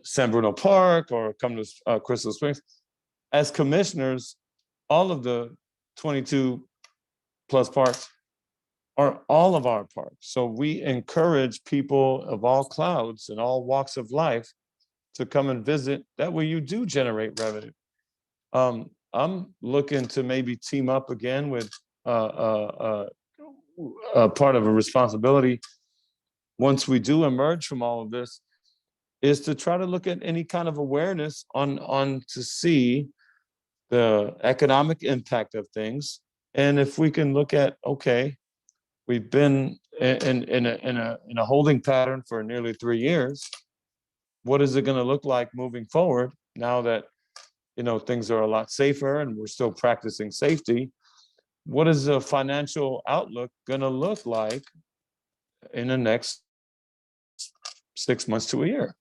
San Bruno Park or come to Crystal Springs. As commissioners, all of the 22 plus parks are all of our parks. So we encourage people of all clouds and all walks of life to come and visit. That way you do generate revenue. I'm looking to maybe team up again with a part of a responsibility once we do emerge from all of this is to try to look at any kind of awareness on to see the economic impact of things. And if we can look at, okay, we've been in a holding pattern for nearly 3 years. What is it going to look like moving forward now that things are a lot safer and we're still practicing safety? What is the financial outlook going to look like in the next 6 months to a year?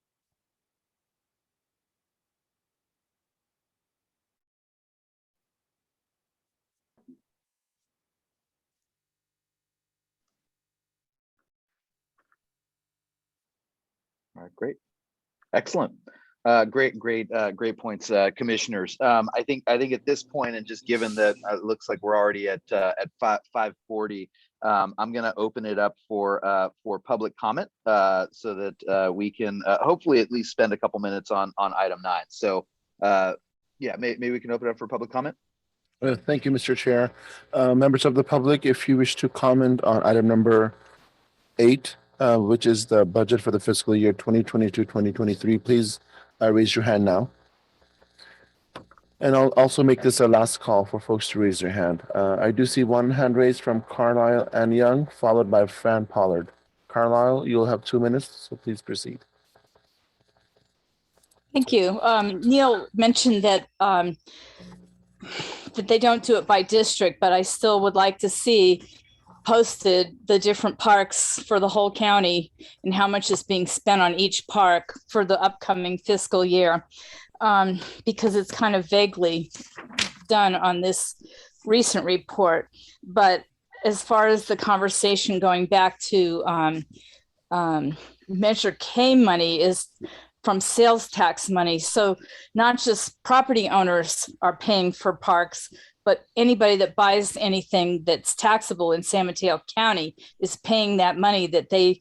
All right, great. Excellent. Great points, commissioners. I think at this point, and just given that it looks like we're already at 5:40, I'm going to open it up for public comment so that we can hopefully at least spend a couple minutes on item 9. So yeah, maybe we can open it up for public comment. Thank you, Mr. Chair. Members of the public, if you wish to comment on item number 8, which is the budget for the fiscal year 2022-2023, please raise your hand now. And I'll also make this a last call for folks to raise their hand. I do see one hand raised from Carlisle and Young, followed by Fran Pollard. Carlisle, you'll have 2 minutes, so please proceed. Thank you. Neil mentioned that that they don't do it by district, but I still would like to see posted the different parks for the whole county and how much is being spent on each park for the upcoming fiscal year, because it's kind of vaguely done on this recent report. But as far as the conversation going back to Measure K money is from sales tax money. So not just property owners are paying for parks, but anybody that buys anything that's taxable in San Mateo County is paying that money that they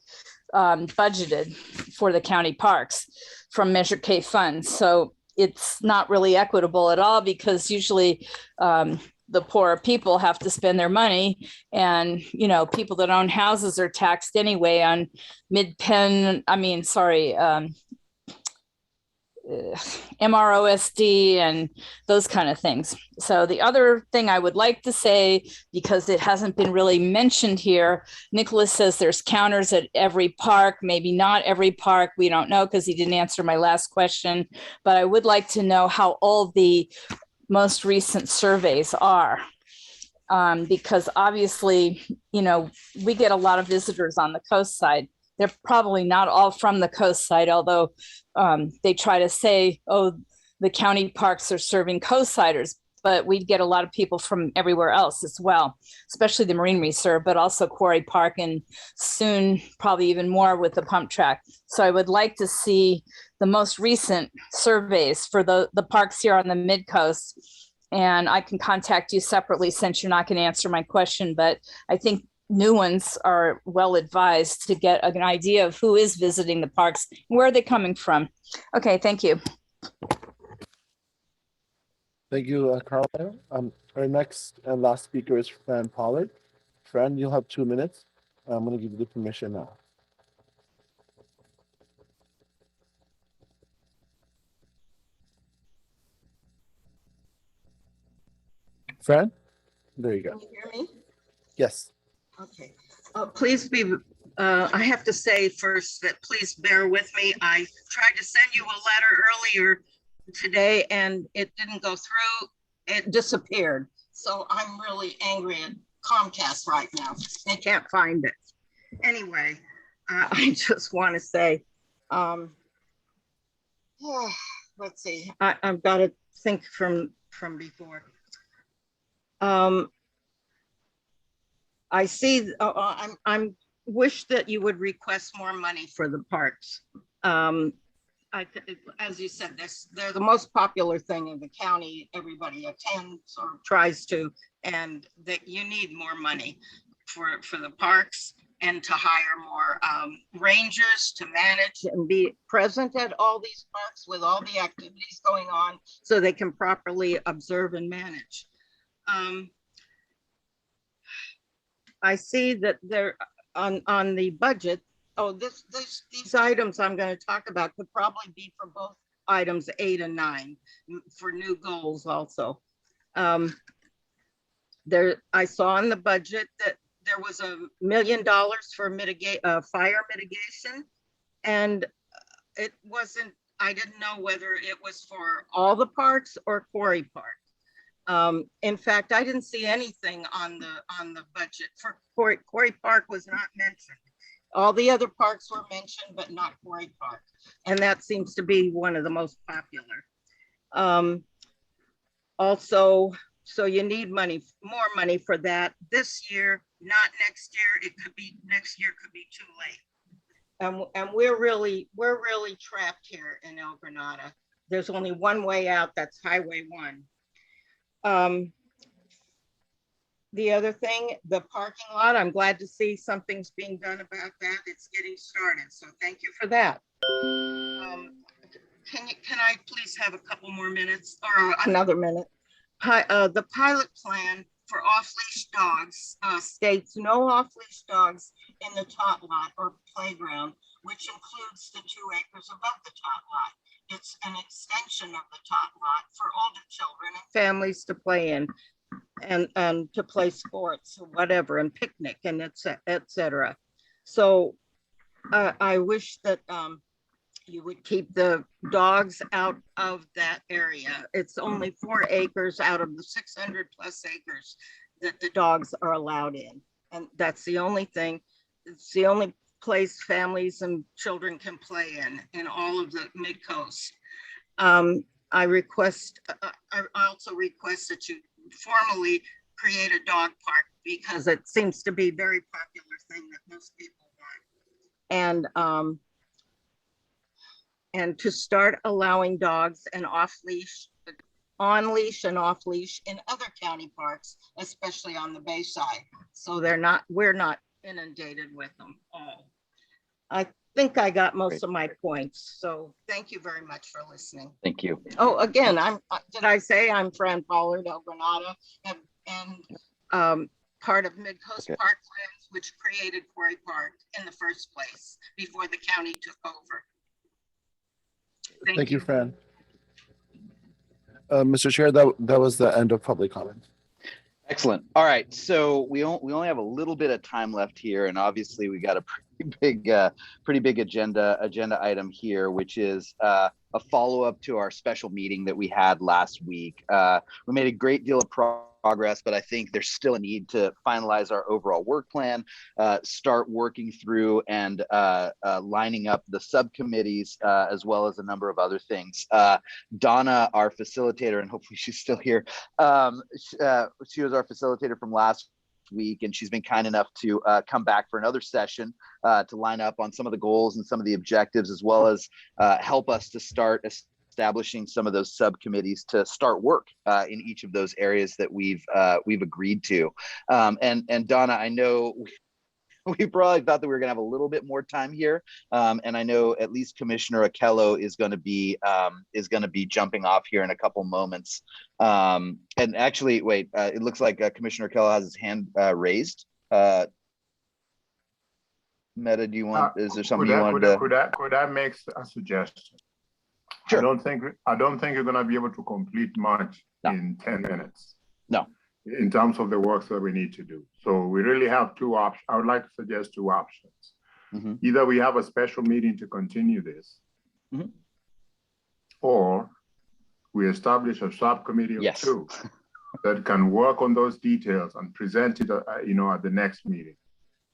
budgeted for the county parks from Measure K funds. So it's not really equitable at all, because usually the poorer people have to spend their money, and people that own houses are taxed anyway on MROSD and those kind of things. So the other thing I would like to say, because it hasn't been really mentioned here, Nicholas says there's counters at every park, maybe not every park. We don't know, because he didn't answer my last question, but I would like to know how old the most recent surveys are. Because obviously, we get a lot of visitors on the coast side. They're probably not all from the coast side, although they try to say, oh, the county parks are serving coastsiders, but we get a lot of people from everywhere else as well, especially the Marine Reserve, but also Quarry Park, and soon probably even more with the pump track. So I would like to see the most recent surveys for the parks here on the mid-coast. And I can contact you separately since you're not going to answer my question, but I think new ones are well advised to get an idea of who is visiting the parks, where are they coming from. Okay, thank you. Thank you, Carla. Our next and last speaker is Fran Pollard. Fran, you'll have 2 minutes. I'm going to give you the permission now. Fran, there you go. Can you hear me? Yes. Okay. Please be, I have to say first that please bear with me. I tried to send you a letter earlier today and it didn't go through. It disappeared. So I'm really angry at Comcast right now. They can't find it. Anyway, I just want to say, let's see, I've got to think from before. I see, I'm wish that you would request more money for the parks. As you said, they're the most popular thing in the county. Everybody attends or tries to, and that you need more money for the parks and to hire more rangers to manage and be present at all these parks with all the activities going on so they can properly observe and manage. I see that they're on the budget. Oh, these items I'm going to talk about could probably be for both items 8 and 9 for new goals also. I saw in the budget that there was $1 million for fire mitigation, and it wasn't, I didn't know whether it was for all the parks or Quarry Park. In fact, I didn't see anything on the budget for Quarry Park was not mentioned. All the other parks were mentioned, but not Quarry Park. And that seems to be one of the most popular. Also, so you need money, more money for that this year, not next year. It could be next year, could be too late. And we're really trapped here in El Granada. There's only one way out, that's Highway 1. The other thing, the parking lot, I'm glad to see something's being done about that. It's getting started, so thank you for that. Can I please have a couple more minutes or another minute? The pilot plan for off-leash dogs states no off-leash dogs in the tot lot or playground, which includes the 2 acres above the tot lot. It's an extension of the tot lot for older children and families to play in and to play sports or whatever and picnic and etc. So I wish that you would keep the dogs out of that area. It's only 4 acres out of the 600 plus acres that the dogs are allowed in. And that's the only thing. It's the only place families and children can play in all of the mid-coast. I also request that you formally create a dog park because it seems to be a very popular thing that most people want. And to start allowing dogs and off-leash, on-leash and off-leash in other county parks, especially on the Bay side. So we're not inundated with them all. I think I got most of my points. So thank you very much for listening. Thank you. Oh, again, did I say I'm Fran Pollard, El Granada, and part of Mid-Coast Parklands, which created Quarry Park in the first place before the county took over. Thank you, Fran. Mr. Chair, that was the end of public comment. Excellent. All right, so we only have a little bit of time left here, and obviously we got a pretty big agenda item here, which is a follow-up to our special meeting that we had last week. We made a great deal of progress, but I think there's still a need to finalize our overall work plan, start working through and lining up the subcommittees, as well as a number of other things. Donna, our facilitator, and hopefully she's still here, she was our facilitator from last week, and she's been kind enough to come back for another session to line up on some of the goals and some of the objectives, as well as help us to start establishing some of those subcommittees to start work in each of those areas that we've agreed to. And Donna, I know we probably thought that we were going to have a little bit more time here, and I know at least Commissioner Akello is going to be jumping off here in a couple moments. And actually, wait, it looks like Commissioner Akello has his hand raised. Meta, do you want? Is there something you wanted to? Could I make a suggestion? Sure. I don't think you're going to be able to complete much in 10 minutes. No. In terms of the work that we need to do. So we really have two options. I would like to suggest two options. Mm-hmm. Either we have a special meeting to continue this, mm-hmm. or we establish a subcommittee of two that can work on those details and present it, at the next meeting.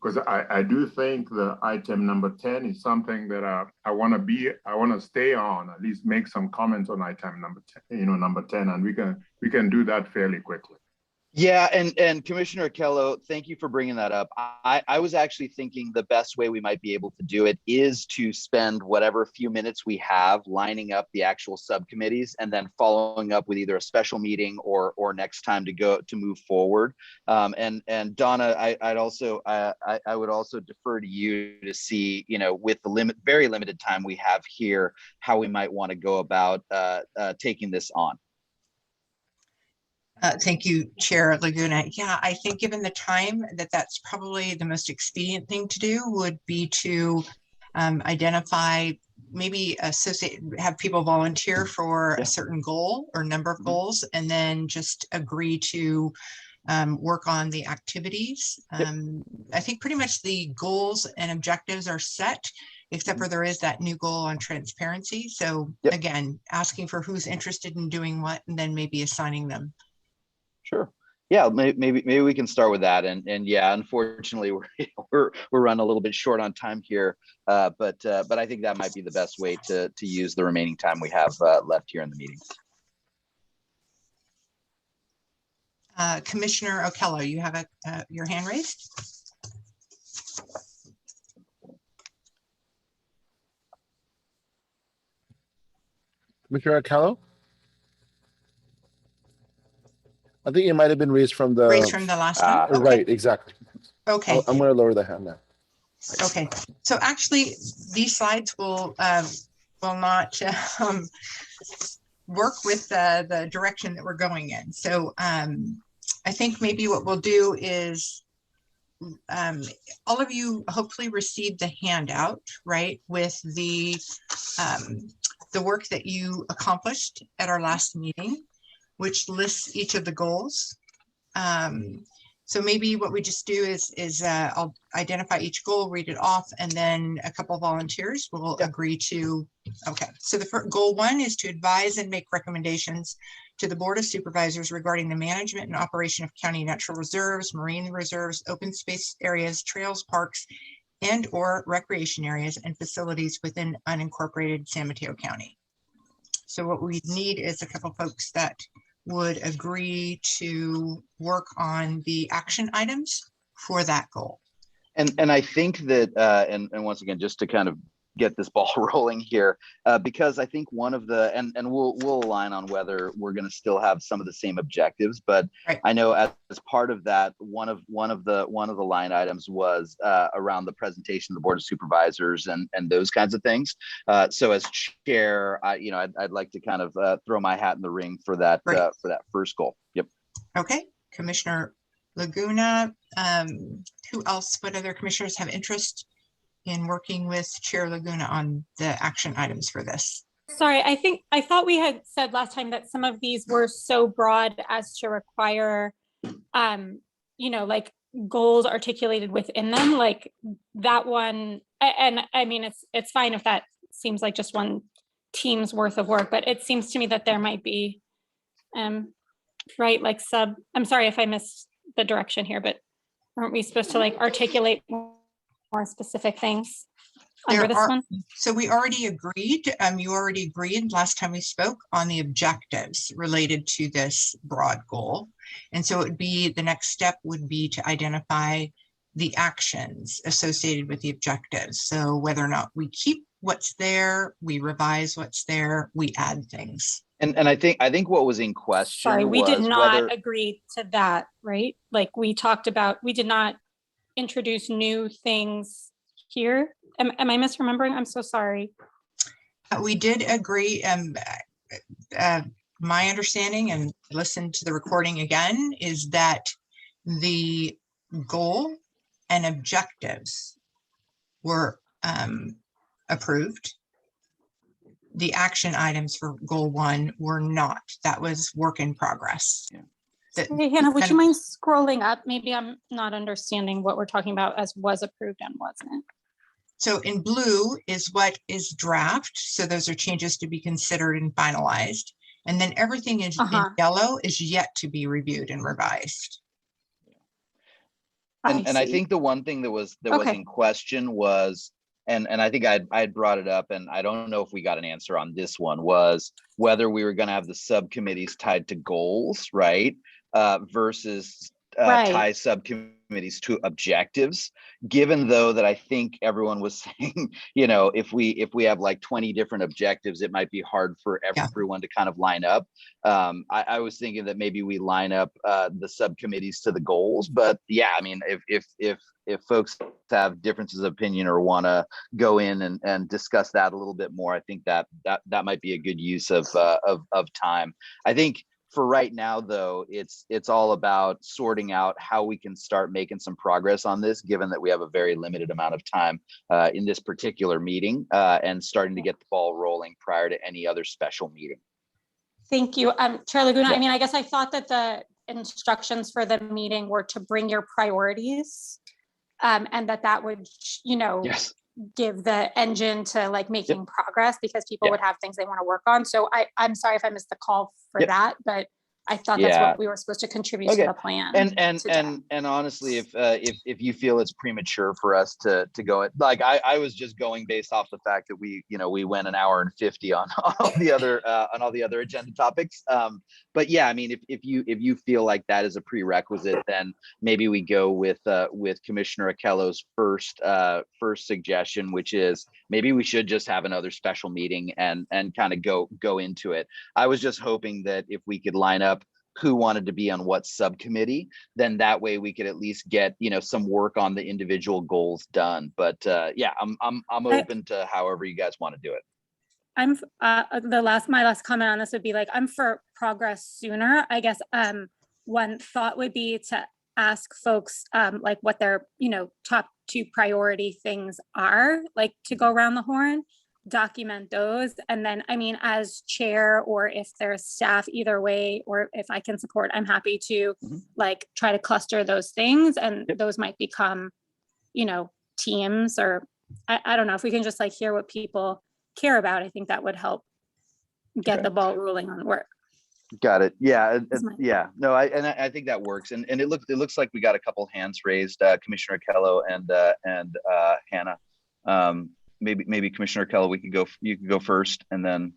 Because I do think the item number 10 is something that I want to stay on, at least make some comments on item number 10, number 10, and we can do that fairly quickly. Yeah, and Commissioner Akello, thank you for bringing that up. I was actually thinking the best way we might be able to do it is to spend whatever few minutes we have lining up the actual subcommittees and then following up with either a special meeting or next time to move forward. And Donna, I would also defer to you to see, with the very limited time we have here, how we might want to go about taking this on. Thank you, Chair Laguna. Yeah, I think given the time that's probably the most expedient thing to do would be to identify, maybe have people volunteer for a certain goal or number of goals, and then just agree to work on the activities. I think pretty much the goals and objectives are set, except for there is that new goal on transparency. So again, asking for who's interested in doing what, and then maybe assigning them. Sure. Yeah, maybe we can start with that. And yeah, unfortunately, we're running a little bit short on time here, but I think that might be the best way to use the remaining time we have left here in the meeting. Commissioner Akello, you have your hand raised. Commissioner Akello? I think it might have been raised from the last time. Okay. Right, exactly. Okay. I'm going to lower the hand now. Okay. So actually, these slides will not work with the direction that we're going in. So I think maybe what we'll do is all of you hopefully received the handout, right, with the work that you accomplished at our last meeting, which lists each of the goals. So maybe what we just do is I'll identify each goal, read it off, and then a couple of volunteers will agree to, okay. So the goal 1 is to advise and make recommendations to the Board of Supervisors regarding the management and operation of county natural reserves, marine reserves, open space areas, trails, parks, and or recreation areas and facilities within unincorporated San Mateo County. So what we need is a couple folks that would agree to work on the action items for that goal. And I think that, and once again, just to kind of get this ball rolling here, because I think one of the, and we'll align on whether we're going to still have some of the same objectives, but right. I know as part of that, one of the line items was around the presentation of the Board of Supervisors and those kinds of things. So as chair, I'd like to kind of throw my hat in the ring for that first goal. Yep. Okay, Commissioner Laguna. Who else? What other commissioners have interest in working with Chair Laguna on the action items for this? Sorry, I thought we had said last time that some of these were so broad as to require, like goals articulated within them, like that one. And I mean, it's fine if that seems like just one team's worth of work, but it seems to me that there might be, right, like I'm sorry if I missed the direction here, but aren't we supposed to like articulate more specific things under this one? So we already agreed, you already agreed last time we spoke on the objectives related to this broad goal. And so it would be, the next step would be to identify the actions associated with the objectives. So whether or not we keep what's there, we revise what's there, we add things. And I think what was in question Sorry, we did was not whether agree to that, right? Like we talked about, we did not introduce new things here. Am I misremembering? I'm so sorry. We did agree, my understanding, and listen to the recording again, is that the goal and objectives were approved. The action items for goal 1 were not. That was work in progress. Yeah. Hey, Hannah, would you mind scrolling up? Maybe I'm not understanding what we're talking about as was approved and wasn't. So in blue is what is draft. So those are changes to be considered and finalized. And then everything is in yellow is yet to be reviewed and revised. And I think the one thing that was in question was, and I think I brought it up, and I don't know if we got an answer on this one, was whether we were going to have the subcommittees tied to goals, right? Versus tie subcommittees to objectives, given though that I think everyone was saying, you know, if we have like 20 different objectives, it might be hard for everyone to kind of line up. I was thinking that maybe we line up the subcommittees to the goals, but yeah, I mean, if folks have differences of opinion or want to go in and discuss that a little bit more, I think that might be a good use of time. I think for right now, though, it's all about sorting out how we can start making some progress on this, given that we have a very limited amount of time in this particular meeting, and starting to get the ball rolling prior to any other special meeting. Thank you. Chair Laguna, I mean, I guess I thought that the instructions for the meeting were to bring your priorities, and that would, you know, give the engine to like making progress, because people would have things they want to work on. So I'm sorry if I missed the call for that, but I thought that's what we were supposed to contribute to the plan. And honestly, if you feel it's premature for us to go it, like I was just going based off the fact that we went an hour and 50 on all the other agenda topics. But yeah, I mean, if you feel like that is a prerequisite, then maybe we go with Commissioner Akello's first suggestion, which is maybe we should just have another special meeting and kind of go into it. I was just hoping that if we could line up who wanted to be on what subcommittee, then that way we could at least get, you know, some work on the individual goals done. But yeah, I'm open to however you guys want to do it. I'm my last comment on this would be like, I'm for progress sooner. I guess one thought would be to ask folks like what their, you know, top 2 priority things are, like to go around the horn, document those. And then, I mean, as chair, or if there's staff, either way, or if I can support, I'm happy to like try to cluster those things, and those might become, you know, teams, or I don't know, if we can just like hear what people care about. I think that would help get the ball rolling on work. Got it. Yeah. Yeah. No, I think that works. And it looks like we got a couple hands raised, Commissioner Akello and Hannah. Maybe Commissioner Akello, you could go first, and then.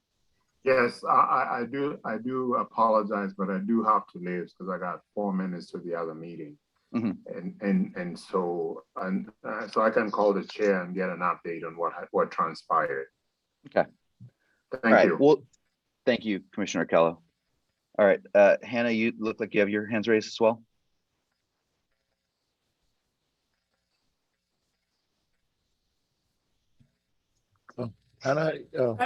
Yes, I do apologize, but I do have to leave because I got 4 minutes to the other meeting. And so I can call the chair and get an update on what transpired. Okay. Thank you. Well, thank you, Commissioner Akello. All right, Hannah, you look like you have your hands raised as well. Hannah,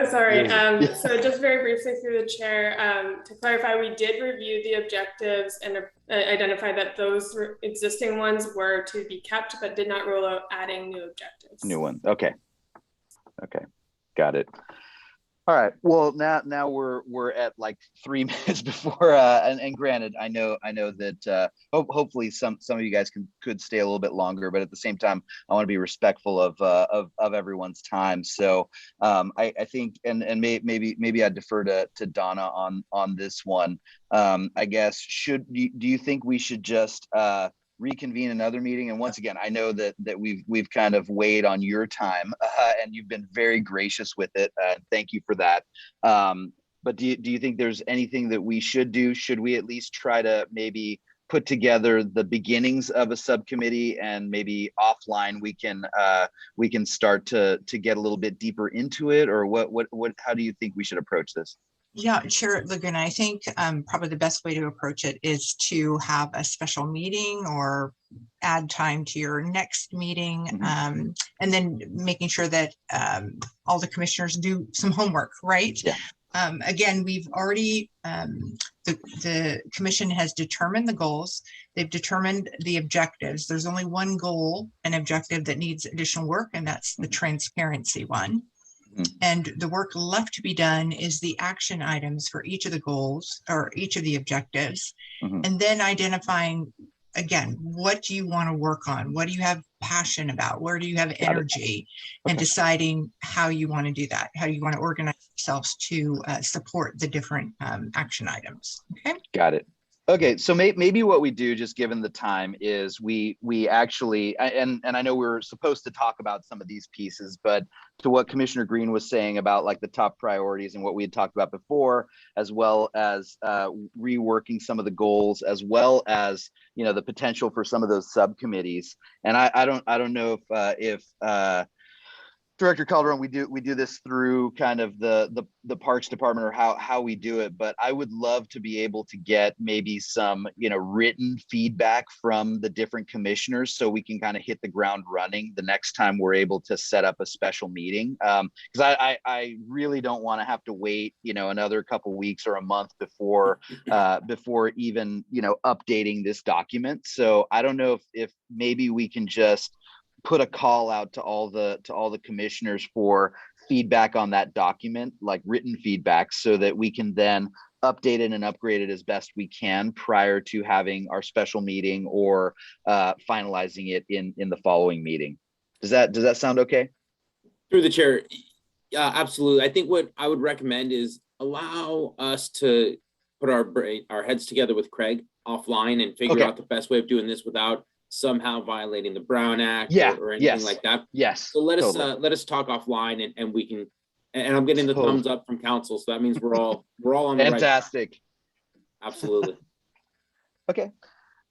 sorry. So just very briefly through the chair, to clarify, we did review the objectives and identify that those existing ones were to be kept, but did not rule out adding new objectives. New one. Okay. Got it. All right. Well, now we're at like 3 minutes before, and granted, I know that hopefully some of you guys could stay a little bit longer, but at the same time, I want to be respectful of everyone's time. So I think, and maybe I defer to Donna on this one. I guess do you think we should just reconvene another meeting? And once again, I know that we've kind of weighed on your time, and you've been very gracious with it. Thank you for that. But do you think there's anything that we should do? Should we at least try to maybe put together the beginnings of a subcommittee, and maybe offline we can start to get a little bit deeper into it, or how do you think we should approach this? Yeah, Chair Laguna, I think probably the best way to approach it is to have a special meeting or add time to your next meeting, and then making sure that all the commissioners do some homework, right? Yeah. Again, we've already, the commission has determined the goals. They've determined the objectives. There's only one goal and objective that needs additional work, and that's the transparency one. And the work left to be done is the action items for each of the goals or each of the objectives, and then identifying, again, what do you want to work on? What do you have passion about? Where do you have energy? And deciding how you want to do that, how you want to organize yourselves to support the different action items. Okay. Got it. Okay, so maybe what we do, just given the time, is we actually, and I know we were supposed to talk about some of these pieces, but to what Commissioner Green was saying about like the top priorities and what we had talked about before, as well as reworking some of the goals, as well as, you know, the potential for some of those subcommittees. And I don't know if Director Calderon, we do this through kind of the Parks Department, or how we do it, but I would love to be able to get maybe some, you know, written feedback from the different commissioners, so we can kind of hit the ground running the next time we're able to set up a special meeting. Because I really don't want to have to wait, you know, another couple weeks or a month before even, you know, updating this document. So I don't know if maybe we can just put a call out to all the commissioners for feedback on that document, like written feedback, so that we can then update it and upgrade it as best we can prior to having our special meeting or finalizing it in the following meeting. Does that sound okay? Through the chair, absolutely. I think what I would recommend is allow us to put our heads together with Craig offline and figure out the best way of doing this without somehow violating the Brown Act or anything like that. Yes. So let us talk offline, and we can, and I'm getting the thumbs up from council. So that means we're all on the fantastic. Right. Absolutely. Okay,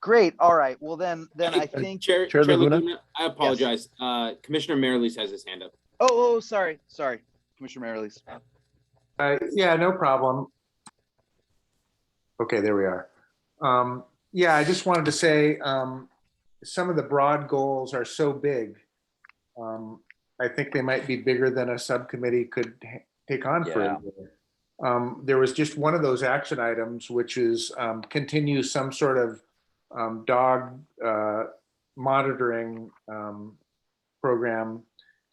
great. All right. Well, then I think Chair Laguna, I apologize. Yes. Commissioner Merrilees has his hand up. Oh, sorry. Commissioner Merrilees. Yeah, no problem. Okay, there we are. Yeah, I just wanted to say, some of the broad goals are so big. I think they might be bigger than a subcommittee could take on for a year. There was just one of those action items, which is continue some sort of dog monitoring program.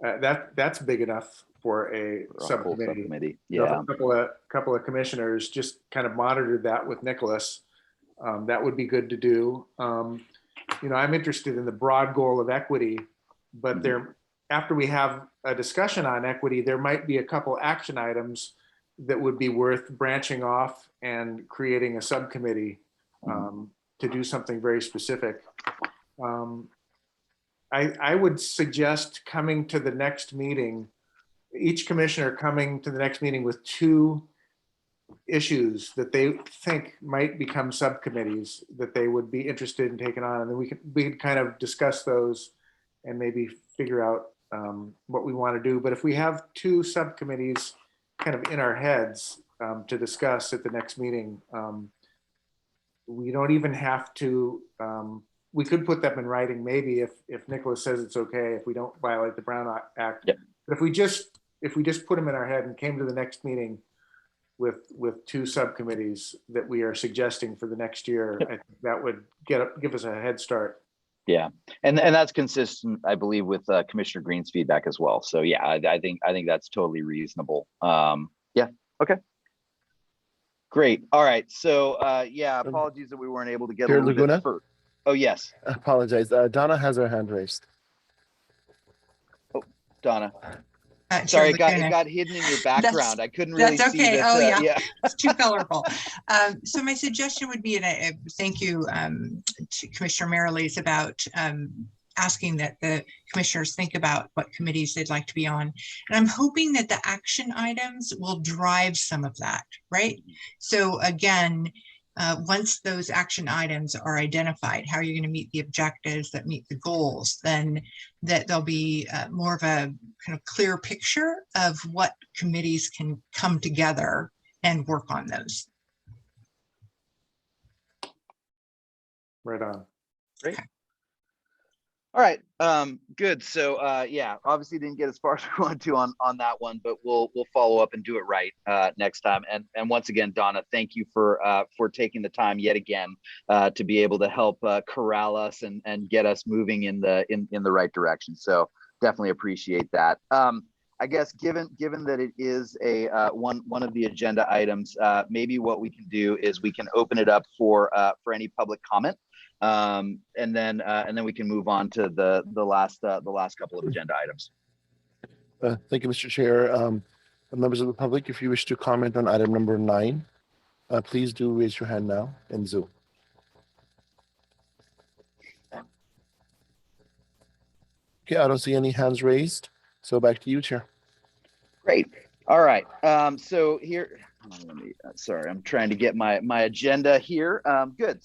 That's big enough for a subcommittee. Yeah, a couple of commissioners just kind of monitored that with Nicholas. That would be good to do. You know, I'm interested in the broad goal of equity, but after we have a discussion on equity, there might be a couple action items that would be worth branching off and creating a subcommittee to do something very specific. I would suggest coming to the next meeting, each commissioner coming to the next meeting with 2 issues that they think might become subcommittees that they would be interested in taking on, and then we could kind of discuss those and maybe figure out what we want to do. But if we have 2 subcommittees kind of in our heads to discuss at the next meeting, we don't even have to. We could put them in writing, maybe if Nicholas says it's okay, if we don't violate the Brown Act. Yep. But if we just put them in our head and came to the next meeting with 2 subcommittees that we are suggesting for the next year, I think that would give us a head start. Yeah, and that's consistent, I believe, with Commissioner Green's feedback as well. So yeah, I think that's totally reasonable. Yeah. Okay. Great. All right. So yeah, apologies that we weren't able to get a little bit further. Oh yes. I apologize. Donna has her hand raised. Oh, Donna. Sorry, it got hidden in your background. I couldn't really see okay. that. Yeah. It's too colorful. So my suggestion would be, and thank you to Commissioner Merrilees about asking that the commissioners think about what committees they'd like to be on. And I'm hoping that the action items will drive some of that, right? So again, once those action items are identified, how you're going to meet the objectives that meet the goals, then that there'll be more of a kind of clear picture of what committees can come together and work on those. Right on. Great. All right, good. So yeah, obviously didn't get as far as we wanted to on that one, but we'll follow up and do it right next time. And once again, Donna, thank you for taking the time yet again to be able to help corral us and get us moving in the right direction. So definitely appreciate that. I guess given that it is a one of the agenda items, maybe what we can do is we can open it up for any public comment. And then we can move on to the last couple of agenda items. Thank you, Mr. Chair. Members of the public, if you wish to comment on item number 9, please do raise your hand now in Zoom. Okay, I don't see any hands raised. So back to you, Chair. Great. All right. So here, sorry, I'm trying to get my agenda here. Good.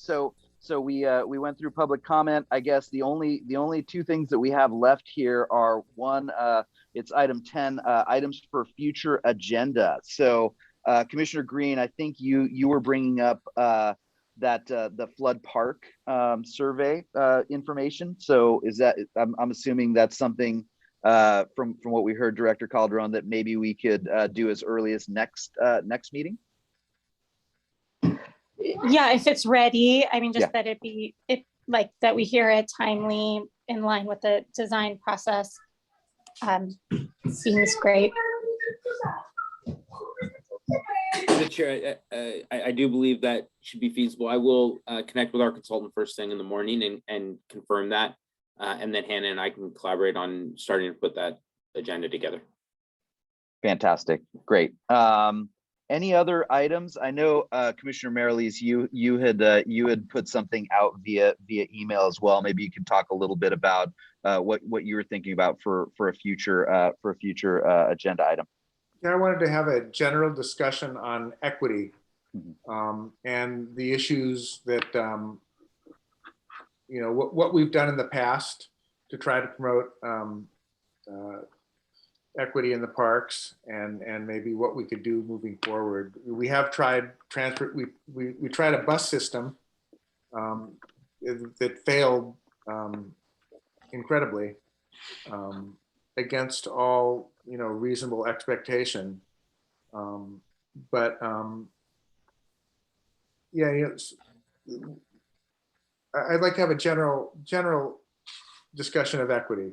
So we went through public comment. I guess the only 2 things that we have left here are one, it's item 10, items for future agenda. So Commissioner Green, I think you were bringing up that the flood park survey information. So is that, I'm assuming that's something from what we heard Director Calderon that maybe we could do as early as next meeting. Yeah, if it's ready. I mean, just that like that we hear it timely in line with the design process. Seems great. The Chair, I do believe that should be feasible. I will connect with our consultant first thing in the morning and confirm that. And then Hannah and I can collaborate on starting to put that agenda together. Fantastic. Great. Any other items? I know Commissioner Merrilees, you had put something out via email as well. Maybe you can talk a little bit about what you were thinking about for a future agenda item. Yeah, I wanted to have a general discussion on equity and the issues that what we've done in the past to try to promote equity in the parks and maybe what we could do moving forward. We have tried we tried a bus system that failed incredibly against all reasonable expectation. Yeah, I'd like to have a general discussion of equity.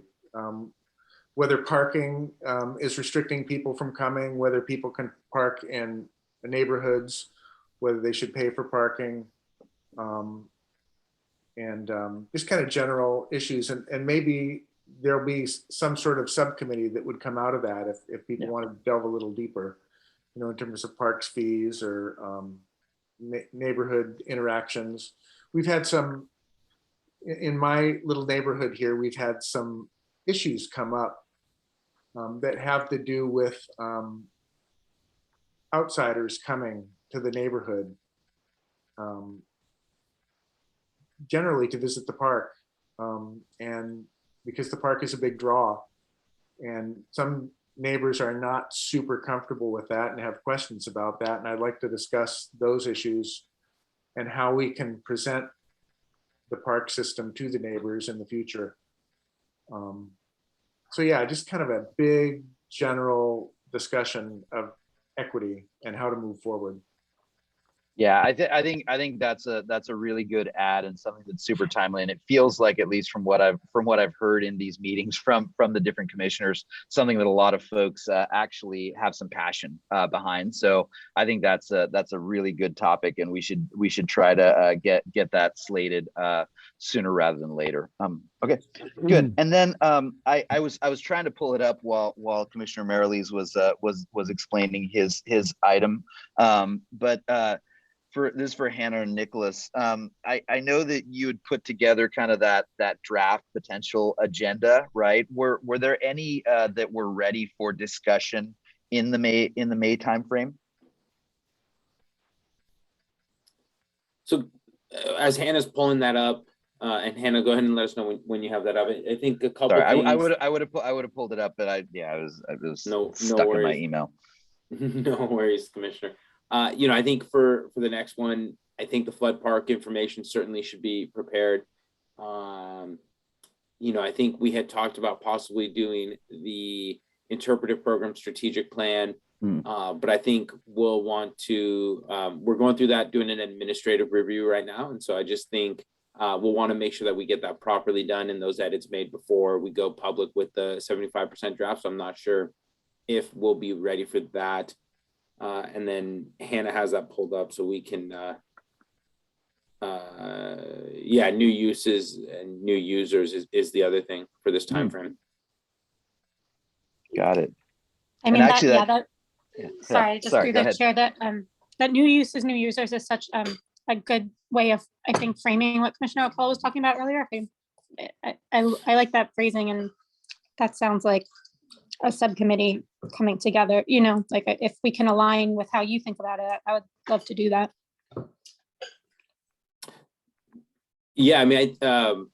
Whether parking is restricting people from coming, whether people can park in the neighborhoods, whether they should pay for parking, and just kind of general issues. And maybe there'll be some sort of subcommittee that would come out of that if people want to delve a little deeper, in terms of parks fees or neighborhood interactions. We've had some, in my little neighborhood here, we've had some issues come up that have to do with outsiders coming to the neighborhood, generally to visit the park, and because the park is a big draw, and some neighbors are not super comfortable with that and have questions about that, and I'd like to discuss those issues and how we can present the park system to the neighbors in the future. So yeah, just kind of a big general discussion of equity and how to move forward. Yeah, I think that's a really good add and something that's super timely, and it feels like, at least from what I've heard in these meetings from the different commissioners, something that a lot of folks actually have some passion behind. So I think that's a really good topic, and we should try to get that slated sooner rather than later. Okay, good. And then I was trying to pull it up while Commissioner Merrilees was explaining his item, but this is for Hannah and Nicholas. I know that you had put together kind of that draft potential agenda, right? Were there any that were ready for discussion in the May timeframe? So as Hannah's pulling that up, and Hannah, go ahead and let us know when you have that up. I think a couple. Sorry, things, I would have pulled it up, but I was worries. stuck in my email. No worries, Commissioner. You know, I think for the next one, I think the flood park information certainly should be prepared. You know, I think we had talked about possibly doing the interpretive program strategic plan, but I think we'll want to, we're going through that, doing an administrative review right now. And so I just think we'll want to make sure that we get that properly done and those edits made before we go public with the 75% draft. So I'm not sure if we'll be ready for that. And then Hannah has that pulled up so we can, yeah, new uses and new users is the other thing for this time frame. Got it. I mean, actually, sorry, just through the chair, that new uses, new users is such a good way of, I think, framing what Commissioner O'Connell was talking about earlier. I like that phrasing, and that sounds like a subcommittee coming together, you know, like if we can align with how you think about it, I would love to do that. Yeah, I mean, I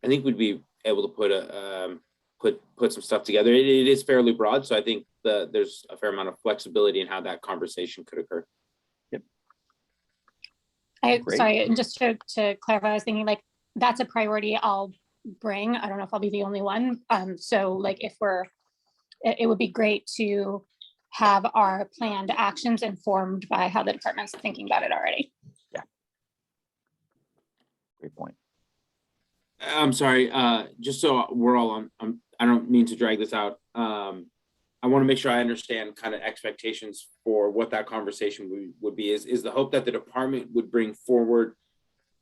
think we'd be able to put a put some stuff together. It is fairly broad, so I think there's a fair amount of flexibility in how that conversation could occur. Yep. Sorry, and just to clarify, I was thinking like that's a priority I'll bring. I don't know if I'll be the only one. So like if it would be great to have our planned actions informed by how the department's thinking about it already. Yeah. Great point. I'm sorry, just so we're all on, I don't mean to drag this out. I want to make sure I understand kind of expectations for what that conversation would be. Is the hope that the department would bring forward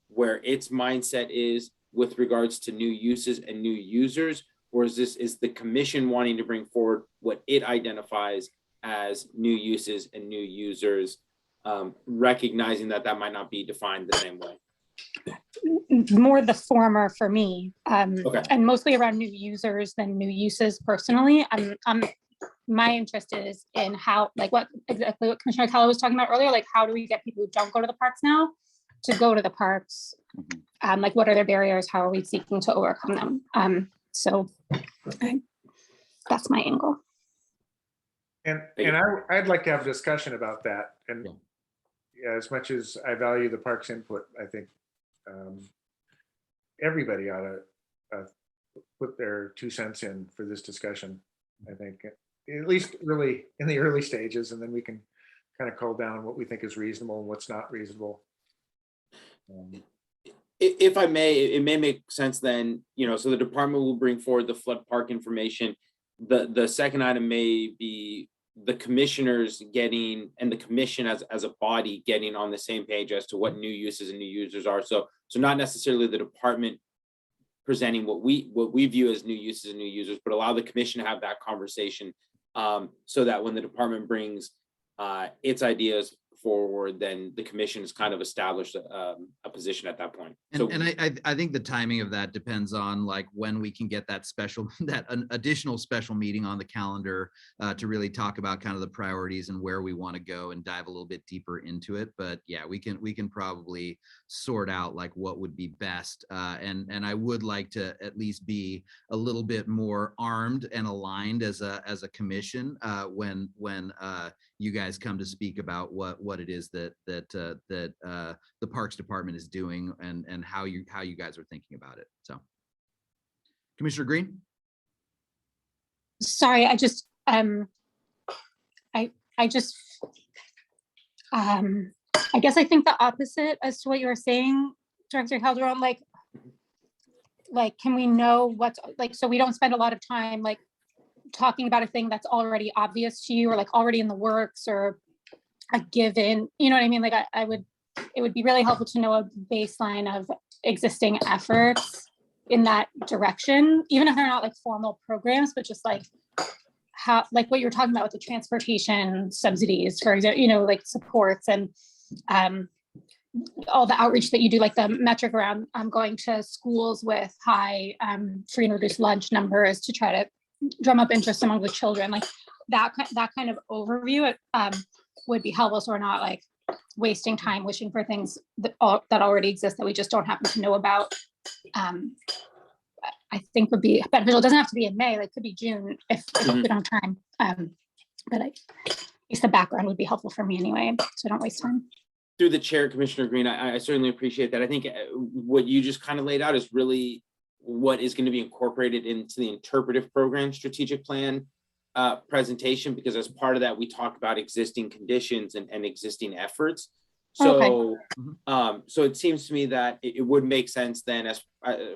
where its mindset is with regards to new uses and new users, or is the commission wanting to bring forward what it identifies as new uses and new users, recognizing that that might not be defined the same way? More the former for me, okay. And mostly around new users than new uses personally. My interest is in how, like exactly what Commissioner Keller was talking about earlier, like how do we get people who don't go to the parks now to go to the parks? Like what are their barriers? How are we seeking to overcome them? So that's my angle. And I'd like to have a discussion about that. And yeah, as much as I value the parks input, I think everybody ought to put their 2 cents in for this discussion. I think at least really in the early stages, and then we can kind of cull down what we think is reasonable and what's not reasonable. If I may, it may make sense then, you know, so the department will bring forward the flood park information. The second item may be the commissioners getting, and the commission as a body getting on the same page as to what new uses and new users are. So not necessarily the department presenting what we view as new uses and new users, but allow the commission to have that conversation, so that when the department brings its ideas forward, then the commission has kind of established a position at that point. And I think the timing of that depends on like when we can get that an additional special meeting on the calendar to really talk about kind of the priorities and where we want to go and dive a little bit deeper into it. But yeah, we can probably sort out like what would be best. And I would like to at least be a little bit more armed and aligned as a commission when you guys come to speak about what it is that the Parks Department is doing and how you guys are thinking about it. So, Commissioner Green. Sorry, I guess I think the opposite as to what you were saying, Director Calderon. Like, can we know what's like, so we don't spend a lot of time like talking about a thing that's already obvious to you or like already in the works or a given, you know what I mean? Like it would be really helpful to know a baseline of existing efforts in that direction, even if they're not like formal programs, but just like how, like what you were talking about with the transportation subsidies, for example, you know, like supports and all the outreach that you do, like the metric around going to schools with high free and reduced lunch numbers to try to drum up interest among the children, like that kind of overview would be helpful, so we're not like wasting time wishing for things that already exist that we just don't happen to know about. I think would be beneficial. It doesn't have to be in May, like could be June if we don't have time. But at least the background would be helpful for me anyway, so I don't waste time. Through the chair, Commissioner Green, I certainly appreciate that. I think what you just kind of laid out is really what is going to be incorporated into the interpretive program strategic plan presentation, because as part of that, we talk about existing conditions and existing efforts. So, so it seems to me that it would make sense then, as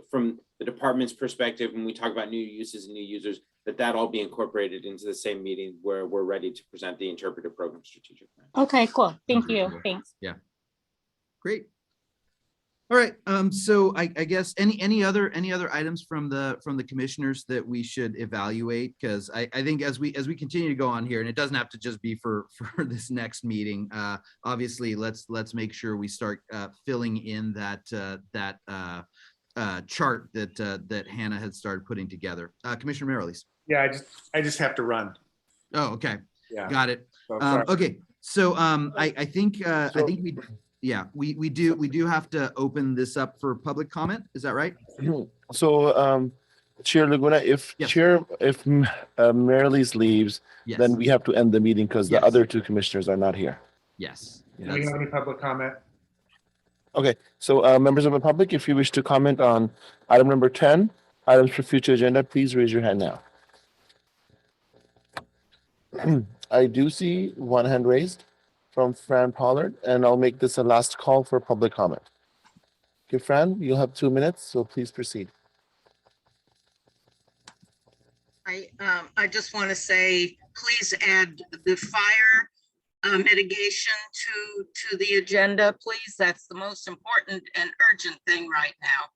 from the department's perspective, when we talk about new uses and new users, that all be incorporated into the same meeting where we're ready to present the interpretive program strategic plan. Okay, cool. Thank you. Thanks. Yeah. Great. All right. So I guess any other items from the commissioners that we should evaluate? Because I think as we continue to go on here, and it doesn't have to just be for this next meeting. Obviously, let's make sure we start filling in that chart that Hannah had started putting together. Commissioner Merrilees. Yeah, I just have to run. Oh, okay. Yeah. Got it. So sorry. Okay. So I think we do have to open this up for public comment. Is that right? So Chair Laguna, if Marilees leaves, then we have to end the meeting because the other two commissioners are not here. Yes. Do we have any public comment? Okay, so members of the public, if you wish to comment on item number 10, items for future agenda, please raise your hand now. I do see one hand raised from Fran Pollard, and I'll make this a last call for public comment. Okay, Fran, you'll have 2 minutes, so please proceed. I just want to say, please add the fire mitigation to the agenda, please. That's the most important and urgent thing right now.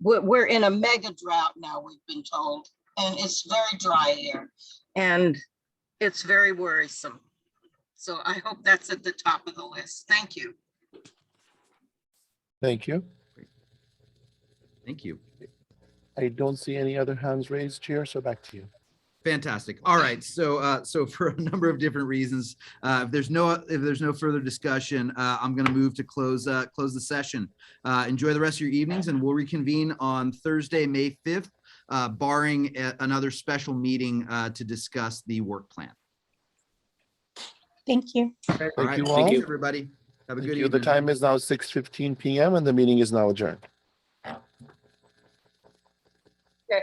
We're in a mega drought now, we've been told, and it's very dry here, and it's very worrisome. So I hope that's at the top of the list. Thank you. Thank you. Thank you. I don't see any other hands raised, Chair, so back to you. Fantastic. All right. So so for a number of different reasons, if there's no further discussion, I'm going to move to close the session. Enjoy the rest of your evenings, and we'll reconvene on Thursday, May 5th, barring another special meeting to discuss the work plan. Thank you. Thank you all. Thank you, everybody. Have a good evening. The time is now 6:15 p.m. and the meeting is now adjourned.